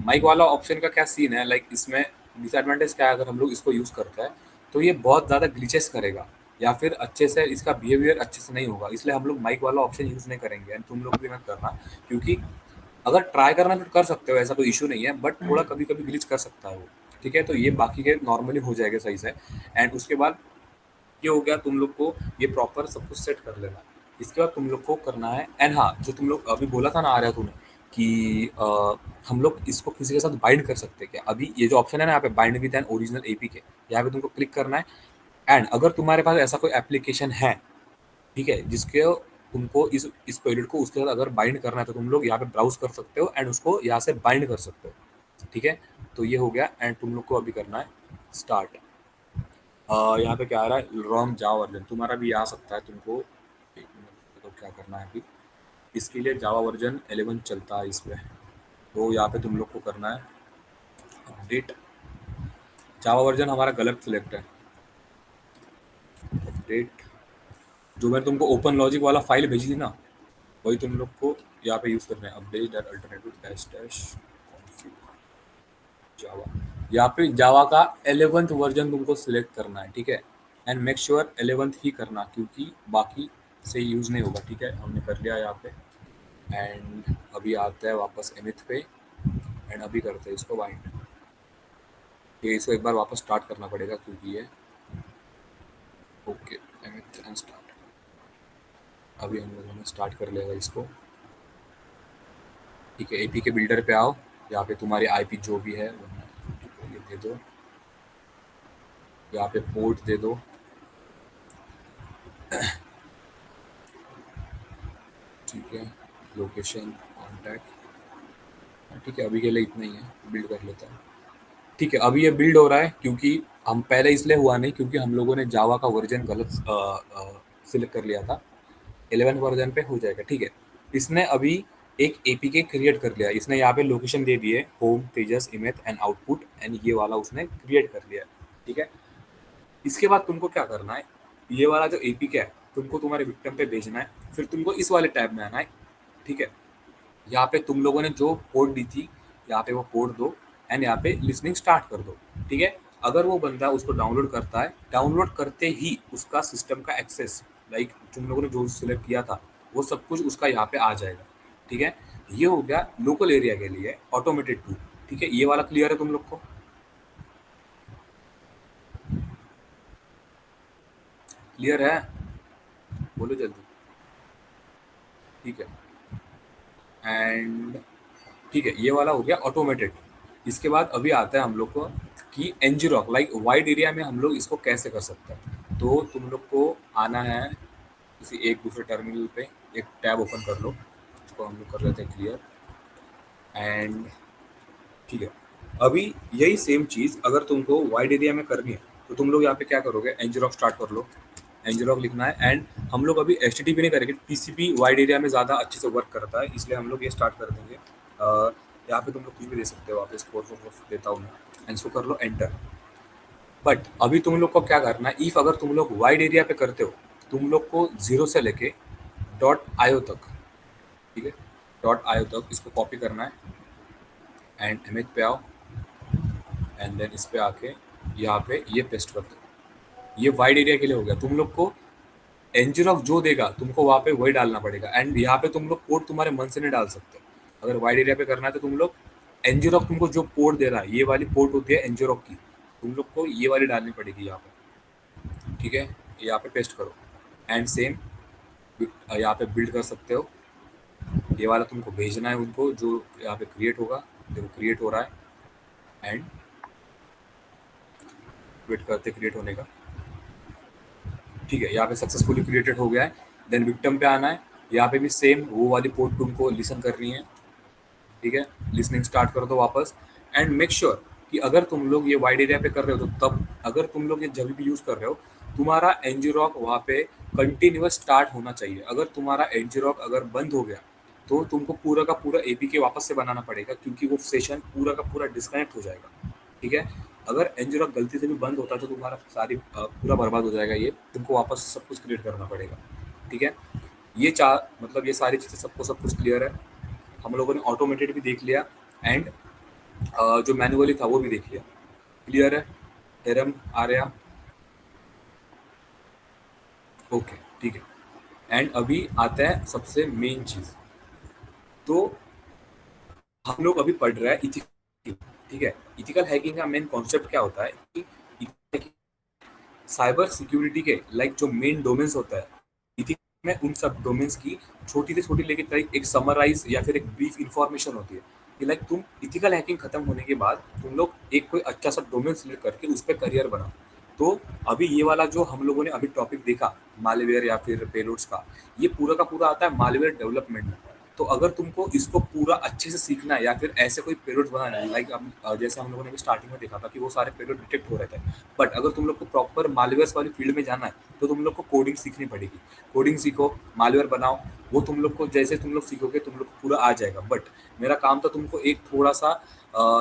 माइक वाला ऑप्शन का क्या सीन है, लाइक इसमें डिसएडवांटेज क्या है, अगर हम लोग इसको यूज़ करते हैं तो ये बहुत ज़्यादा ग्लिचेस करेगा, या फिर अच्छे से इसका बिहेवियर अच्छे से नहीं होगा, इसलिए हम लोग माइक वाला ऑप्शन यूज़ नहीं करेंगे। एंड तुम लोग भी मत करना, क्योंकि अगर ट्राई करना तो कर सकते हो, ऐसा कोई इशू नहीं है, बट थोड़ा कभी कभी ग्लिच कर सकता है वो, ठीक है। तो ये बाकी के नॉर्मली हो जाएगा सही से। एंड उसके बाद ये हो गया, तुम लोग को ये प्रॉपर सब कुछ सेट कर लेना है। इसके बाद तुम लोग को करना है, एंड हाँ, जो तुम लोग अभी बोला था ना आर्या तूने कि हम लोग इसको किसी के साथ बाइंड कर सकते हैं क्या, अभी ये जो ऑप्शन है ना यहाँ पे bind with an original AP के, यहाँ पे तुमको क्लिक करना है। एंड अगर तुम्हारे पास ऐसा कोई एप्लीकेशन है, ठीक है, जिसके तुमको इस पेलोड को उसके साथ अगर बाइंड करना है, तो तुम लोग यहाँ पे ब्राउज कर सकते हो एंड उसको यहाँ से बाइंड कर सकते हो, ठीक है। तो ये हो गया एंड तुम लोग को अभी करना है स्टार्ट। यहाँ पे क्या आ रहा है, रोम जावा वर्जन तुम्हारा भी आ सकता है तुमको, एक मिनट, तो क्या करना है अभी, इसके लिए जावा वर्जन 11 चलता है इस पे, तो यहाँ पे तुम लोग को करना है अपडेट। जावा वर्जन हमारा गलत सिलेक्ट है, अपडेट। जो मैंने तुमको ओपन लॉजिक वाला फाइल भेजी थी ना, वही तुम लोग को यहाँ पे यूज़ करना है, update that alternative dash dash Java. यहाँ पे जावा का 11th वर्जन तुमको सिलेक्ट करना है, ठीक है। एंड मेक श्योर 11th ही करना, क्योंकि बाकी से यूज़ नहीं होगा, ठीक है। हमने कर लिया यहाँ पे एंड अभी आता है वापस एमिथ पे एंड अभी करते हैं इसको बाइंड। ये इसको एक बार वापस स्टार्ट करना पड़ेगा, क्योंकि ये ओके एमिथ एंड स्टार्ट। अभी हम लोगों ने स्टार्ट कर लिया इसको, ठीक है। एपी के बिल्डर पे आओ, यहाँ पे तुम्हारी आईपी जो भी है ये दे दो, यहाँ पे पोर्ट दे दो, ठीक है। लोकेशन कॉन्टैक्ट, ठीक है। अभी के लिए इतना ही है, बिल्ड कर लेता है, ठीक है। अभी ये बिल्ड हो रहा है, क्योंकि हम पहले इसलिए हुआ नहीं क्योंकि हम लोगों ने जावा का वर्जन गलत सिलेक्ट कर लिया था। 11 वर्जन पे हो जाएगा, ठीक है। इसने अभी एक एपीके क्रिएट कर लिया, इसने यहाँ पे लोकेशन दे दी है, home Tejas image and output, and ये वाला उसने क्रिएट कर लिया, ठीक है। इसके बाद तुमको क्या करना है, ये वाला जो एपीके है तुमको तुम्हारे विक्टिम पे भेजना है, फिर तुमको इस वाले टैब में आना है, ठीक है। यहाँ पे तुम लोगों ने जो पोर्ट दी थी, यहाँ पे वो पोर्ट दो एंड यहाँ पे लिसनिंग स्टार्ट कर दो, ठीक है। अगर वो बंदा उसको डाउनलोड करता है, डाउनलोड करते ही उसका सिस्टम का एक्सेस, लाइक तुम लोगों ने जो सिलेक्ट किया था वो सब कुछ उसका यहाँ पे आ जाएगा, ठीक है। ये हो गया लोकल एरिया के लिए ऑटोमेटेड टूल, ठीक है। ये वाला क्लियर है तुम लोग को, क्लियर है, बोलो जल्दी, ठीक है। एंड ठीक है, ये वाला हो गया ऑटोमेटेड। इसके बाद अभी आता है हम लोग को कि एनजीरॉक लाइक वाइड एरिया में हम लोग इसको कैसे कर सकते हैं। तो तुम लोग को आना है किसी एक दूसरे टर्मिनल पे, एक टैब ओपन कर लो, इसको हम लोग कर लेते हैं क्लियर एंड ठीक है। अभी यही सेम चीज़ अगर तुमको वाइड एरिया में करनी है तो तुम लोग यहाँ पे क्या करोगे, ngrok स्टार्ट कर लो, ngrok लिखना है। एंड हम लोग अभी HTTP नहीं करेंगे, TCP वाइड एरिया में ज़्यादा अच्छे से वर्क करता है, इसलिए हम लोग ये स्टार्ट कर देंगे। यहाँ पे तुम लोग कुछ भी दे सकते हो, वापस फोर देता हूँ मैं, एंड इसको कर लो एंटर। बट अभी तुम लोग को क्या करना है, इफ अगर तुम लोग वाइड एरिया पे करते हो, तुम लोग को 0 से लेके .io तक, ठीक है, .io तक इसको कॉपी करना है एंड इमेज पे आओ एंड देन इस पे आके यहाँ पे ये पेस्ट कर दो। ये वाइड एरिया के लिए हो गया। तुम लोग को ngrok जो देगा तुमको वहाँ पे वही डालना पड़ेगा। एंड यहाँ पे तुम लोग पोर्ट तुम्हारे मन से नहीं डाल सकते। अगर वाइड एरिया पे करना है तो तुम लोग ngrok तुमको जो पोर्ट दे रहा है, ये वाली पोर्ट होती है ngrok की, तुम लोग को ये वाली डालनी पड़ेगी यहाँ पे, ठीक है। यहाँ पे पेस्ट करो एंड सेम यहाँ पे बिल्ड कर सकते हो। ये वाला तुमको भेजना है उनको, जो यहाँ पे क्रिएट होगा, देखो क्रिएट हो रहा है एंड वेट करते क्रिएट होने का, ठीक है। यहाँ पे सक्सेसफुली क्रिएटेड हो गया है। देन विक्टिम पे आना है, यहाँ पे भी सेम वो वाली पोर्ट तुमको लिसन करनी है, ठीक है। लिसनिंग स्टार्ट कर दो वापस एंड मेक श्योर कि अगर तुम लोग ये वाइड एरिया पे कर रहे हो तो तब अगर तुम लोग ये जब भी यूज़ कर रहे हो, तुम्हारा ngrok वहाँ पे कंटिन्यूअस स्टार्ट होना चाहिए। अगर तुम्हारा ngrok अगर बंद हो गया तो तुमको पूरा का पूरा APK वापस से बनाना पड़ेगा, क्योंकि वो सेशन पूरा का पूरा डिस्कनेक्ट हो जाएगा, ठीक है। अगर ngrok गलती से भी बंद होता है तो तुम्हारा सारी पूरा बर्बाद हो जाएगा। ये तुमको वापस से सब कुछ क्रिएट करना पड़ेगा, ठीक है। ये चार मतलब ये सारी चीज़ें सबको सब कुछ क्लियर है। हम लोगों ने ऑटोमेटेड भी देख लिया एंड जो मैनुअली था वो भी देख लिया। क्लियर है एरम आर्या? ओके, ठीक है। एंड अभी आता है सबसे मेन चीज़। तो हम लोग अभी पढ़ रहे हैं इथिकल, ठीक है। इथिकल हैकिंग का मेन कॉन्सेप्ट क्या होता है कि साइबर सिक्योरिटी के लाइक जो मेन डोमेन्स होता है इथिकल में, उन सब डोमेन्स की छोटी से छोटी लेकिन लाइक एक समराइज या फिर एक ब्रीफ इंफॉर्मेशन होती है कि लाइक तुम इथिकल हैकिंग खत्म होने के बाद तुम लोग एक कोई अच्छा सा डोमेन सिलेक्ट करके उस पर करियर बनाओ। तो अभी ये वाला जो हम लोगों ने अभी टॉपिक देखा मालवेयर या फिर पेलोड्स का, ये पूरा का पूरा आता है मालवेयर डेवलपमेंट में। तो अगर तुमको इसको पूरा अच्छे से सीखना है या फिर ऐसे कोई पेलोड बनाना है, लाइक जैसे हम लोगों ने भी स्टार्टिंग में देखा था कि वो सारे पेलोड डिटेक्ट हो रहे थे, बट अगर तुम लोग को प्रॉपर मालवेयर्स वाली फील्ड में जाना है तो तुम लोग को कोडिंग सीखनी पड़ेगी। कोडिंग सीखो, मालवेयर बनाओ, वो तुम लोग को जैसे तुम लोग सीखोगे तुम लोग को पूरा आ जाएगा। बट मेरा काम था तुमको एक थोड़ा सा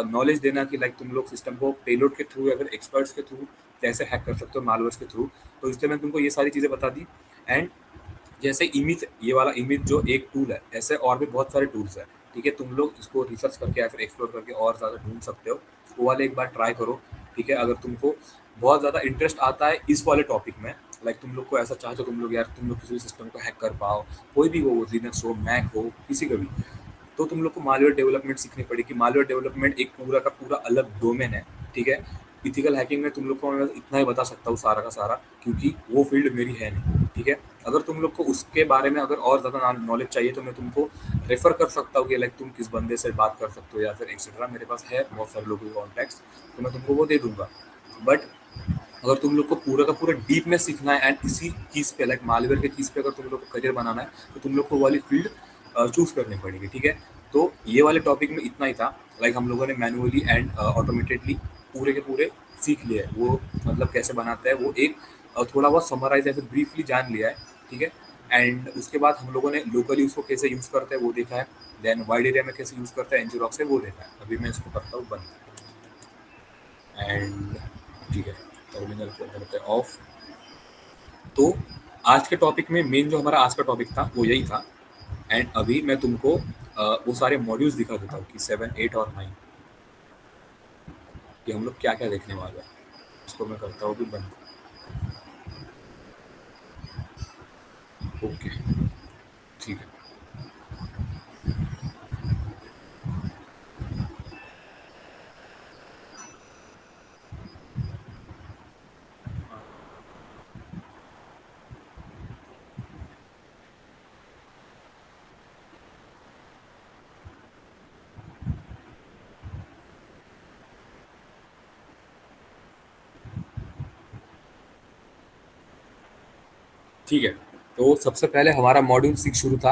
नॉलेज देना कि लाइक तुम लोग सिस्टम को पेलोड के थ्रू या फिर एक्सपर्ट्स के थ्रू कैसे हैक कर सकते हो मालवेयर्स के थ्रू। तो इसलिए मैंने तुमको ये सारी चीज़ें बता दी। एंड जैसे इमित, ये वाला इमित जो एक टूल है, ऐसे और भी बहुत सारे टूल्स हैं, ठीक है। तुम लोग इसको रिसर्च करके या फिर एक्सप्लोर करके और ज़्यादा ढूंढ सकते हो। वो वाले एक बार ट्राई करो, ठीक है। अगर तुमको बहुत ज़्यादा इंटरेस्ट आता है इस वाले टॉपिक में, लाइक तुम लोग को ऐसा चाहे तो तुम लोग यार तुम लोग किसी भी सिस्टम को हैक कर पाओ, कोई भी हो, लिनक्स हो, मैक हो, किसी का भी, तो तुम लोग को मालवेयर डेवलपमेंट सीखनी पड़ेगी। मालवेयर डेवलपमेंट एक पूरा का पूरा अलग डोमेन है, ठीक है। इथिकल हैकिंग में तुम लोग को मैं इतना ही बता सकता हूँ सारा का सारा, क्योंकि वो फील्ड मेरी है नहीं, ठीक है। अगर तुम लोग को उसके बारे में अगर और ज़्यादा नॉलेज चाहिए तो मैं तुमको रेफर कर सकता हूँ कि लाइक तुम किस बंदे से बात कर सकते हो या फिर एक्सेट्रा। मेरे पास है बहुत सारे लोगों के कॉन्टैक्ट्स, तो मैं तुमको वो दे दूंगा। बट अगर तुम लोग को पूरा का पूरा डीप में सीखना है एंड इसी चीज़ पे लाइक मालवेयर के चीज़ पे अगर तुम लोग को करियर बनाना है तो तुम लोग को वाली फील्ड चूज़ करनी पड़ेगी, ठीक है। तो ये वाले टॉपिक में इतना ही था। लाइक हम लोगों ने मैनुअली एंड ऑटोमेटेडली पूरे के पूरे सीख लिया है, वो मतलब कैसे बनाते हैं वो एक थोड़ा बहुत समराइज या फिर ब्रीफली जान लिया है, ठीक है। एंड उसके बाद हम लोगों ने लोकली उसको कैसे यूज़ करते हैं वो देखा है। देन वाइड एरिया में कैसे यूज़ करते हैं ngrok से वो देखा है। अभी मैं इसको करता हूँ बंद एंड ठीक है, टर्मिनल को करते हैं ऑफ। तो आज के टॉपिक में मेन जो हमारा आज का टॉपिक था वो यही था। एंड अभी मैं तुमको वो सारे मॉड्यूल्स दिखा देता हूँ कि 7, 8 और 9 कि हम लोग क्या क्या देखने वाले हैं। इसको मैं करता हूँ भी बंद। ओके, ठीक है। ठीक है, तो सबसे पहले हमारा मॉड्यूल 6 शुरू था।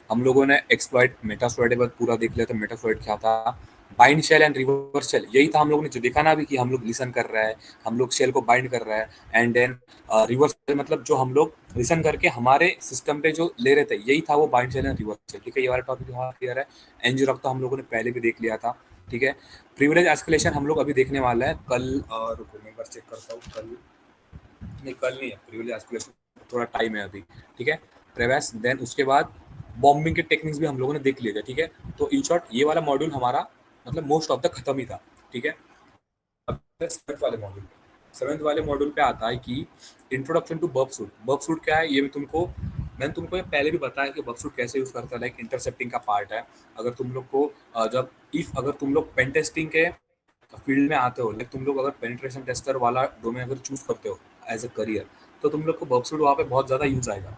हम लोगों ने एक्सप्लॉइट मेटास्प्लॉइटेबल पूरा देख लिया था, मेटास्प्लॉइट क्या था। Bind shell and reverse shell, यही था हम लोगों ने जो देखा ना अभी, कि हम लोग लिसन कर रहा है, हम लोग शेल को बाइंड कर रहा है, एंड देन रिवर्स शेल मतलब जो हम लोग लिसन करके हमारे सिस्टम पे जो ले रहे थे, यही था वो bind shell and reverse shell. ठीक है, ये वाला टॉपिक हमारा क्लियर है। एनजीओ तो हम लोगों ने पहले भी देख लिया था। ठीक है, प्रिविलेज एस्केलेशन हम लोग अभी देखने वाला है कल, रुको मैं एक बार चेक करता हूँ, कल नहीं, कल नहीं है प्रिविलेज एस्केलेशन, थोड़ा टाइम है अभी। ठीक है, ट्रेवेस, देन उसके बाद बॉम्बिंग के टेक्निक्स भी हम लोगों ने देख लिए थे। ठीक है, तो इन शॉर्ट ये वाला मॉड्यूल हमारा मतलब मोस्ट ऑफ द खत्म ही था। ठीक है, अब सेवेंथ वाले मॉड्यूल पे, सेवेंथ वाले मॉड्यूल पे आता है कि introduction to bug suite. Bug suite क्या है, ये भी तुमको, मैंने तुमको ये पहले भी बताया कि बग सूट कैसे यूज करता है, लाइक इंटरसेप्टिंग का पार्ट है। अगर तुम लोग को जब इफ अगर तुम लोग पेन टेस्टिंग के फील्ड में आते हो, लाइक तुम लोग अगर पेनिट्रेशन टेस्टर वाला डोमेन अगर चूज करते हो एज अ करियर, तो तुम लोग को बग सूट वहाँ पे बहुत ज़्यादा यूज आएगा,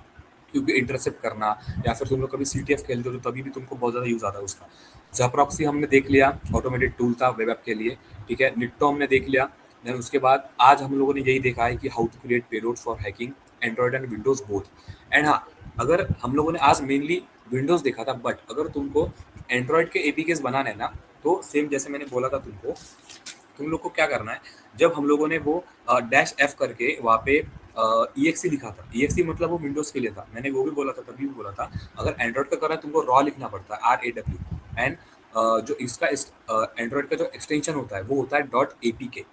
क्योंकि इंटरसेप्ट करना, या फिर तुम लोग कभी CTF खेलते हो तो तभी भी तुमको बहुत ज़्यादा यूज आता है उसका। ज़प्रॉक्सी हमने देख लिया, ऑटोमेटेड टूल था वेब ऐप के लिए। ठीक है, निट्टो हमने देख लिया। देन उसके बाद आज हम लोगों ने यही देखा है कि how to create payload for hacking Android and Windows both. And हाँ, अगर हम लोगों ने आज मेनली विंडोज देखा था, बट अगर तुमको एंड्रॉयड के APKs बनाने हैं ना, तो सेम जैसे मैंने बोला था तुमको, तुम लोग को क्या करना है, जब हम लोगों ने वो -F करके वहाँ पे EXE लिखा था, EXE मतलब वो विंडोज के लिए था, मैंने वो भी बोला था, तभी भी बोला था। अगर एंड्रॉयड का कर रहा है तुमको रॉ लिखना पड़ता है, RAW। एंड जो इसका एंड्रॉयड का जो एक्सटेंशन होता है वो होता है .apk।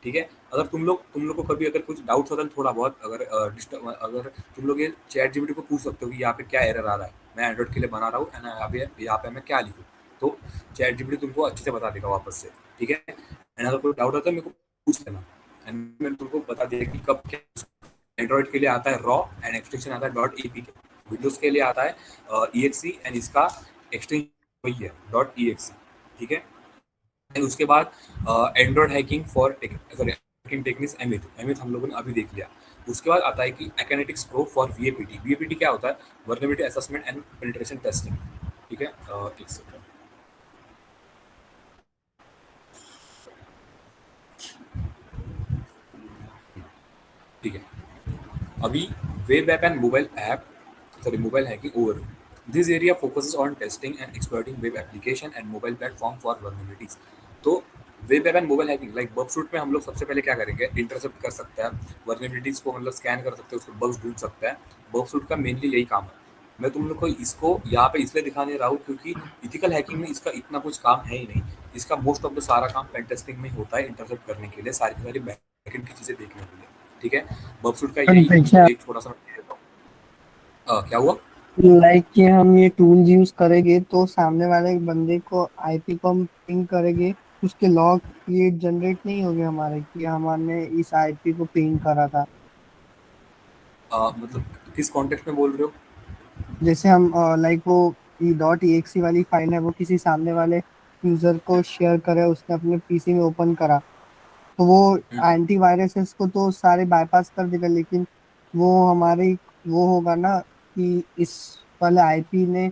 ठीक है, अगर तुम लोग को कभी अगर कुछ डाउट होता है थोड़ा बहुत, अगर तुम लोग ये ChatGPT को पूछ सकते हो कि यहाँ पे क्या एरर आ रहा है, मैं एंड्रॉयड के लिए बना रहा हूँ, एंड यहाँ पे मैं क्या लिखूँ, तो ChatGPT तुमको अच्छे से बता देगा वापस से। ठीक है, एंड अगर कोई डाउट आता है मेरे को पूछ लेना, एंड मैं तुमको बता देगा कि कब क्या। एंड्रॉयड के लिए आता है रॉ एंड एक्सटेंशन आता है .apk, विंडोज के लिए आता है EXE एंड इसका एक्सटेंशन वही है .exe। ठीक है, एंड उसके बाद Android hacking for hacking techniques, एमिथ हम लोगों ने अभी देख लिया। उसके बाद आता है कि एकेनेटिक्स प्रो फॉर VAPT क्या होता है, vulnerability assessment and penetration testing. ठीक है, एक सेकंड। ठीक है, अभी web app and mobile hacking over. This area focuses on testing and exploiting web application and mobile platform for vulnerabilities. तो web app and mobile hacking, like बगसूट में हम लोग सबसे पहले क्या करेंगे, इंटरसेप्ट कर सकते हैं वर्नेबिलिटीज को, मतलब स्कैन कर सकते हैं, उसको बग्स ढूंढ सकते हैं। बगसूट का मेनली यही काम है। मैं तुम लोग को इसको यहाँ पे इसलिए दिखा नहीं रहा हूँ क्योंकि इथिकल हैकिंग में इसका इतना कुछ काम है ही नहीं। इसका मोस्ट ऑफ द सारा काम पेन टेस्टिंग में होता है, इंटरसेप्ट करने के लिए, सारी की सारी बैकएंड की चीजें देखने के लिए। ठीक है, बगसूट का और यही तुमको पीछे एक छोटा सा मैं दे देता हूँ। क्या हुआ? लाइक कि हम ये टूल यूज करेंगे तो सामने वाले बंदे को आईपी को हम पिंग करेंगे, उसके लॉग ये जनरेट नहीं होंगे हमारे कि हमने इस आईपी को पिंग करा था। मतलब किस कॉन्टेक्स्ट में बोल रहे हो? जैसे हम लाइक वो .exe वाली फाइल है वो किसी सामने वाले यूजर को शेयर करे, उसने अपने पीसी में ओपन करा, तो वो हम्म, एंटीवायरसेस को तो सारे बाईपास कर देगा, लेकिन वो हमारी वो होगा ना कि वाले आईपी ने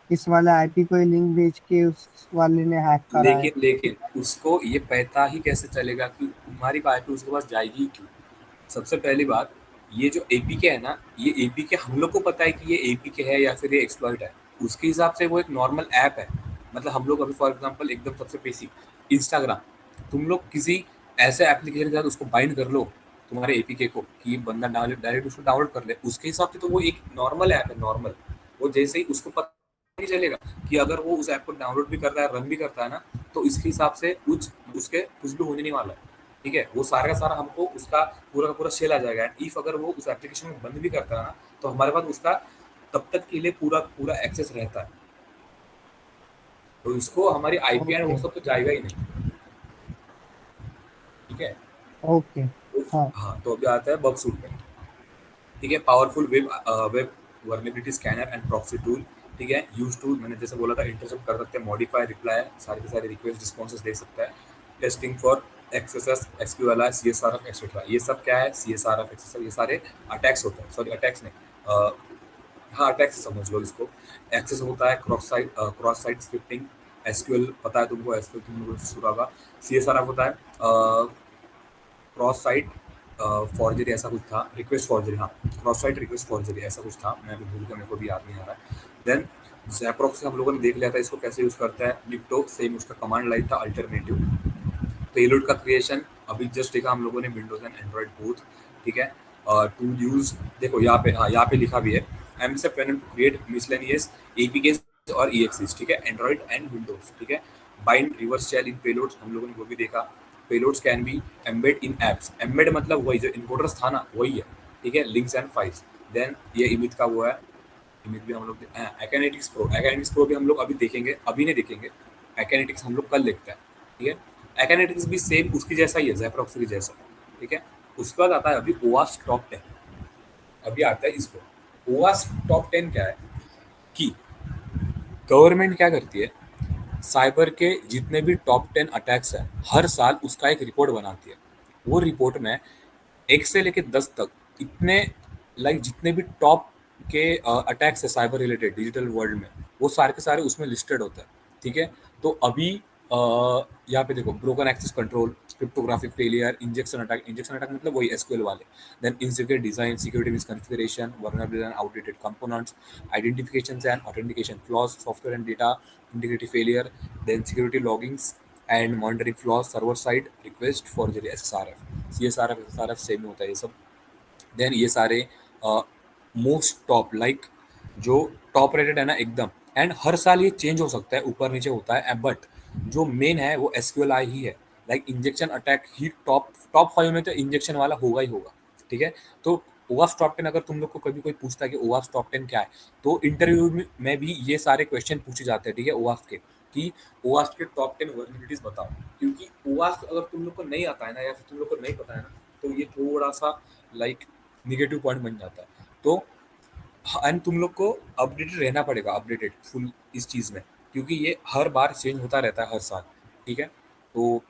इस वाले आईपी को लिंक भेज के उस वाले ने हैक करा है। लेकिन लेकिन उसको ये पता ही कैसे चलेगा कि तुम्हारी पार्टी उसके पास जाएगी क्यों? सबसे पहली बात, ये जो एपीके है ना, ये एपीके हम लोग को पता है कि ये एपीके है या फिर ये एक्सप्लॉइट है, उसके हिसाब से वो एक नॉर्मल ऐप है। मतलब हम लोग अभी फॉर एग्जांपल एकदम सबसे बेसिक इंस्टाग्राम, तुम लोग किसी ऐसे एप्लीकेशन के साथ उसको बाइंड कर लो, तुम्हारे एपीके को, कि बंदा डायरेक्ट उसको डाउनलोड कर ले, उसके हिसाब से तो वो एक नॉर्मल ऐप है, नॉर्मल। वो जैसे ही उसको पता नहीं चलेगा कि अगर वो उस ऐप को डाउनलोड भी करता है, रन भी करता है ना, तो इसके हिसाब से कुछ भी होने नहीं वाला है। ठीक है, वो सारा का सारा हमको उसका पूरा का पूरा शेल आ जाएगा, एंड इफ अगर वो उस एप्लीकेशन में बंद भी करता है ना, तो हमारे पास उसका तब तक के लिए पूरा पूरा एक्सेस रहता है। तो इसको हमारी आईपी एंड वो ओके। सब तो जाएगा ही नहीं। ठीक है, ओके। तो हाँ। हाँ, तो अभी आता है बग सूट पे। ठीक है, powerful web vulnerability scanner and proxy tool. ठीक है, यूज टूल मैंने जैसे बोला था, इंटरसेप्ट कर सकते हैं, मॉडिफाई, रिप्लाई, सारे के सारे रिक्वेस्ट रिस्पॉन्सेज दे सकता है। Testing for access, SQLi, CSRF etcetera, ये सब क्या है, CSRF एक्सेस, ये सारे अटैक्स होते हैं, सॉरी अटैक्स नहीं, हाँ अटैक्स समझ लो इसको। एक्सेस होता है क्रॉस साइट स्क्रिप्टिंग, SQL पता है तुमको, SQL तुम लोगों ने सुना होगा। CSRF होता है क्रॉस साइट फॉर्जरी, ऐसा कुछ था, रिक्वेस्ट फॉर्जरी, हाँ क्रॉस साइट रिक्वेस्ट फॉर्जरी ऐसा कुछ था, मैं भी भूल गया, मेरे को भी याद नहीं आ रहा है। देन ज़ेप्रॉक्स से हम लोगों ने देख लिया था इसको कैसे यूज़ करता है। निफ्टो सेम उसका कमांड लाइन था अल्टरनेटिव। पेलोड का क्रिएशन अभी जस्ट देखा हम लोगों ने विंडोज एंड एंड्रॉइड बोथ, ठीक है। टू यूज देखो यहाँ पे, हाँ यहाँ पे लिखा भी है एमसेप टू क्रिएट मिसलेनियस एपीकेस और ईएक्सीज, ठीक है, एंड्रॉइड एंड विंडोज, ठीक है। बाइंड रिवर्स शेल इन पेलोड्स हम लोगों ने वो भी देखा। Payloads can be embed in apps, embed मतलब वही जो इनकोडर्स था ना वही है, ठीक है, लिंक्स एंड फाइल्स। देन ये इमेज का वो है, इमेज भी हम लोग एकानेटिक्स प्रो, एकानेटिक्स प्रो भी हम लोग अभी देखेंगे, अभी नहीं देखेंगे, एकानेटिक्स हम लोग कल देखते हैं, ठीक है। एकानेटिक्स भी सेम उसकी जैसा ही है, ज़ेप्रॉक्स के जैसा, ठीक है। उसके बाद आता है अभी ओवास टॉप 10, अभी आता है इसको। ओवास टॉप 10 क्या है कि गवर्नमेंट क्या करती है, साइबर के जितने भी टॉप 10 अटैक्स हैं हर साल उसका एक रिपोर्ट बनाती है। वो रिपोर्ट में 1 से लेके 10 तक इतने लाइक जितने भी टॉप के अटैक्स है साइबर रिलेटेड डिजिटल वर्ल्ड में, वो सारे के सारे उसमें लिस्टेड होता है, ठीक है। तो अभी यहाँ पे देखो broken access control, cryptographic failure, injection attack मतलब वही एसक्यूएल वाले, then insecure design, security misconfiguration, vulnerability and outdated components, identification and authentication flaws, software and data integrity failure, then security loggings and monitoring flaws, server side request for the SSRF, CSRF same होता है ये सब। देन ये सारे most top like जो top rated है ना एकदम, एंड हर साल ये चेंज हो सकता है, ऊपर नीचे होता है, बट जो मेन है वो एसक्यूएलआई ही है। लाइक इंजेक्शन अटैक ही टॉप टॉप 5 में तो इंजेक्शन वाला होगा ही होगा, ठीक है। तो ओवास टॉप 10 अगर तुम लोग को कभी कोई पूछता है कि ओवास टॉप 10 क्या है, तो इंटरव्यू में भी ये सारे क्वेश्चन पूछे जाते हैं, ठीक है, ओवास के, कि ओवास के टॉप 10 वर्निबिलिटीज बताओ। क्योंकि ओवास अगर तुम लोग को नहीं आता है ना, या फिर तुम लोग को नहीं पता है ना, तो ये थोड़ा सा लाइक निगेटिव पॉइंट बन जाता है। तो एंड तुम लोग को अपडेटेड रहना पड़ेगा, अपडेटेड फुल इस चीज़ में, क्योंकि ये हर बार चेंज होता रहता है हर साल, ठीक है। तो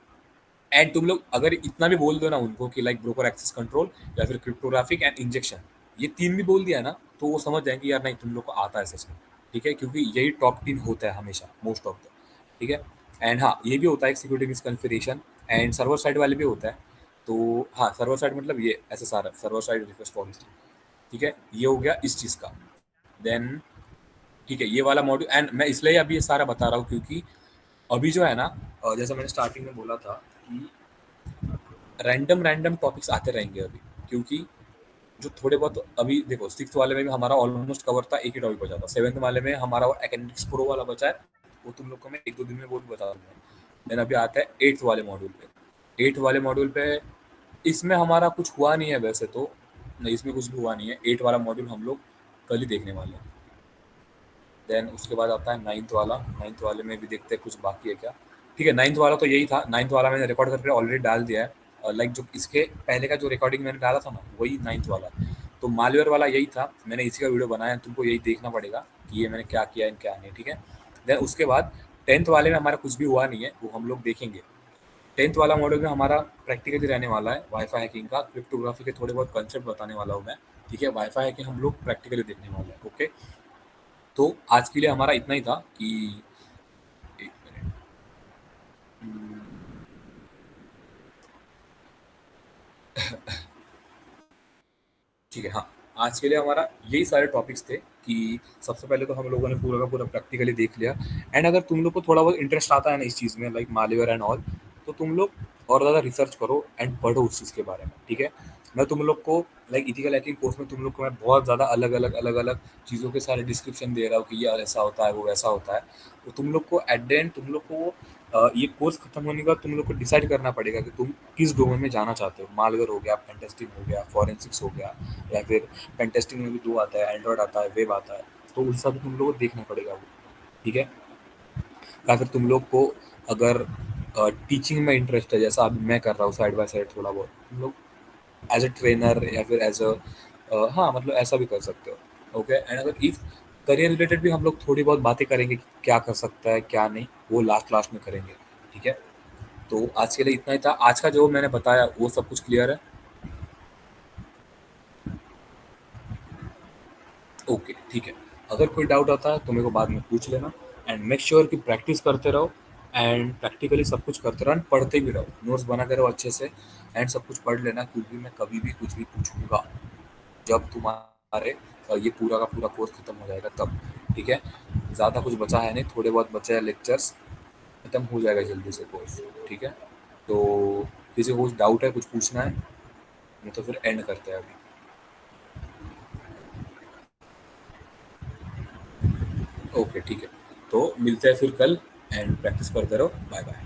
एंड तुम लोग अगर इतना भी बोल दो ना उनको कि लाइक ब्रोकर एक्सेस कंट्रोल या फिर क्रिप्टोग्राफिक एंड इंजेक्शन, ये 3 भी बोल दिया ना, तो वो समझ जाएंगे यार नहीं तुम लोग को आता है सच में, ठीक है, क्योंकि यही टॉप 3 होता है हमेशा मोस्ट ऑफ द, ठीक है। एंड हाँ ये भी होता है सिक्योरिटी मिसकॉन्फिगरेशन, एंड सर्वर साइड वाले भी होता है। तो हाँ सर्वर साइड मतलब ये एसएसआरएफ, सर्वर साइड रिक्वेस्ट पॉलिसी, ठीक है, ये हो गया इस चीज़ का। देन ठीक है, ये वाला मॉड्यूल, एंड मैं इसलिए अभी ये सारा बता रहा हूँ क्योंकि अभी जो है ना, जैसा मैंने स्टार्टिंग में बोला था कि रैंडम रैंडम टॉपिक्स आते रहेंगे अभी, क्योंकि जो थोड़े बहुत अभी देखो 6th वाले में भी हमारा ऑलमोस्ट कवर था, एक ही टॉपिक बचा था। 7th वाले में हमारा वो एकेडमिक्स प्रो वाला बचा है, वो तुम लोग को मैं 1-2 दिन में वो भी बता दूंगा। देन अभी आता है 8th वाले मॉड्यूल पे। 8th वाले मॉड्यूल पे इसमें हमारा कुछ हुआ नहीं है वैसे तो, नहीं इसमें कुछ भी हुआ नहीं है। 8 वाला मॉड्यूल हम लोग कल ही देखने वाले हैं। देन उसके बाद आता है 9th वाला, 9th वाले में भी देखते हैं कुछ बाकी है क्या। ठीक है, 9th वाला तो यही था, 9th वाला मैंने रिकॉर्ड करके ऑलरेडी डाल दिया है। लाइक जो इसके पहले का जो रिकॉर्डिंग मैंने डाला था ना वही 9th वाला है। तो मालवेयर वाला यही था, मैंने इसी का वीडियो बनाया, तुमको यही देखना पड़ेगा कि ये मैंने क्या किया है क्या नहीं, ठीक है। देन उसके बाद 10th वाले में हमारा कुछ भी हुआ नहीं है, वो हम लोग देखेंगे। 10th वाला मॉड्यूल में हमारा प्रैक्टिकली रहने वाला है वाईफाई हैकिंग का, क्रिप्टोग्राफी के थोड़े बहुत कंसेप्ट बताने वाला हूँ मैं, ठीक है। वाईफाई हैकिंग हम लोग प्रैक्टिकली देखने वाले हैं, ओके। तो आज के लिए हमारा इतना ही था कि एक मिनट, ठीक है, हाँ आज के लिए हमारा यही सारे टॉपिक्स थे कि सबसे पहले तो हम लोगों ने पूरा का पूरा प्रैक्टिकली देख लिया। एंड अगर तुम लोग को थोड़ा बहुत इंटरेस्ट आता है ना इस चीज़ में लाइक मालवेयर एंड ऑल, तो तुम लोग और ज़्यादा रिसर्च करो एंड पढ़ो उस चीज़ के बारे में, ठीक है। मैं तुम लोग को लाइक इथिकल हैकिंग कोर्स में तुम लोग को मैं बहुत ज़्यादा अलग अलग चीज़ों के सारे डिस्क्रिप्शन दे रहा हूँ कि ये ऐसा होता है वो वैसा होता है। तो तुम लोग को एट द एंड तुम लोग को ये कोर्स खत्म होने के बाद तुम लोग को डिसाइड करना पड़ेगा कि तुम किस डोमेन में जाना चाहते हो। मालवेयर हो गया, पेन टेस्टिंग हो गया, फॉरेंसिक्स हो गया, या फिर पेन टेस्टिंग में भी 2 आता है, एंड्रॉयड आता है, वेब आता है। तो उन सब तुम लोग को देखना पड़ेगा वो, ठीक है। या फिर तुम लोग को अगर टीचिंग में इंटरेस्ट है जैसा अभी मैं कर रहा हूँ साइड बाय साइड थोड़ा बहुत, तुम लोग एज अ ट्रेनर या फिर एज अ हाँ मतलब ऐसा भी कर सकते हो, ओके। एंड अगर इफ करियर रिलेटेड भी हम लोग थोड़ी बहुत बातें करेंगे कि क्या कर सकता है क्या नहीं, वो लास्ट लास्ट में करेंगे, ठीक है। तो आज के लिए इतना ही था, आज का जो मैंने बताया वो सब कुछ क्लियर है, ओके ठीक है। अगर कोई डाउट आता है तो मेरे को बाद में पूछ लेना, एंड मेक श्योर कि प्रैक्टिस करते रहो एंड प्रैक्टिकली सब कुछ करते रहो एंड पढ़ते भी रहो, नोट्स बना के रहो अच्छे से एंड सब कुछ पढ़ लेना, क्योंकि मैं कभी भी कुछ भी पूछूंगा जब तुम्हारे ये पूरा का पूरा कोर्स खत्म हो जाएगा तब। ठीक है, ज़्यादा कुछ बचा है नहीं, थोड़े बहुत बचे हैं लेक्चर्स, खत्म हो जाएगा जल्दी से कोर्स। ठीक है, तो किसी को कुछ डाउट है, कुछ पूछना है, नहीं तो फिर एंड करते हैं अभी। ओके ठीक है, तो मिलते हैं फिर कल, एंड प्रैक्टिस करते रहो। Bye bye.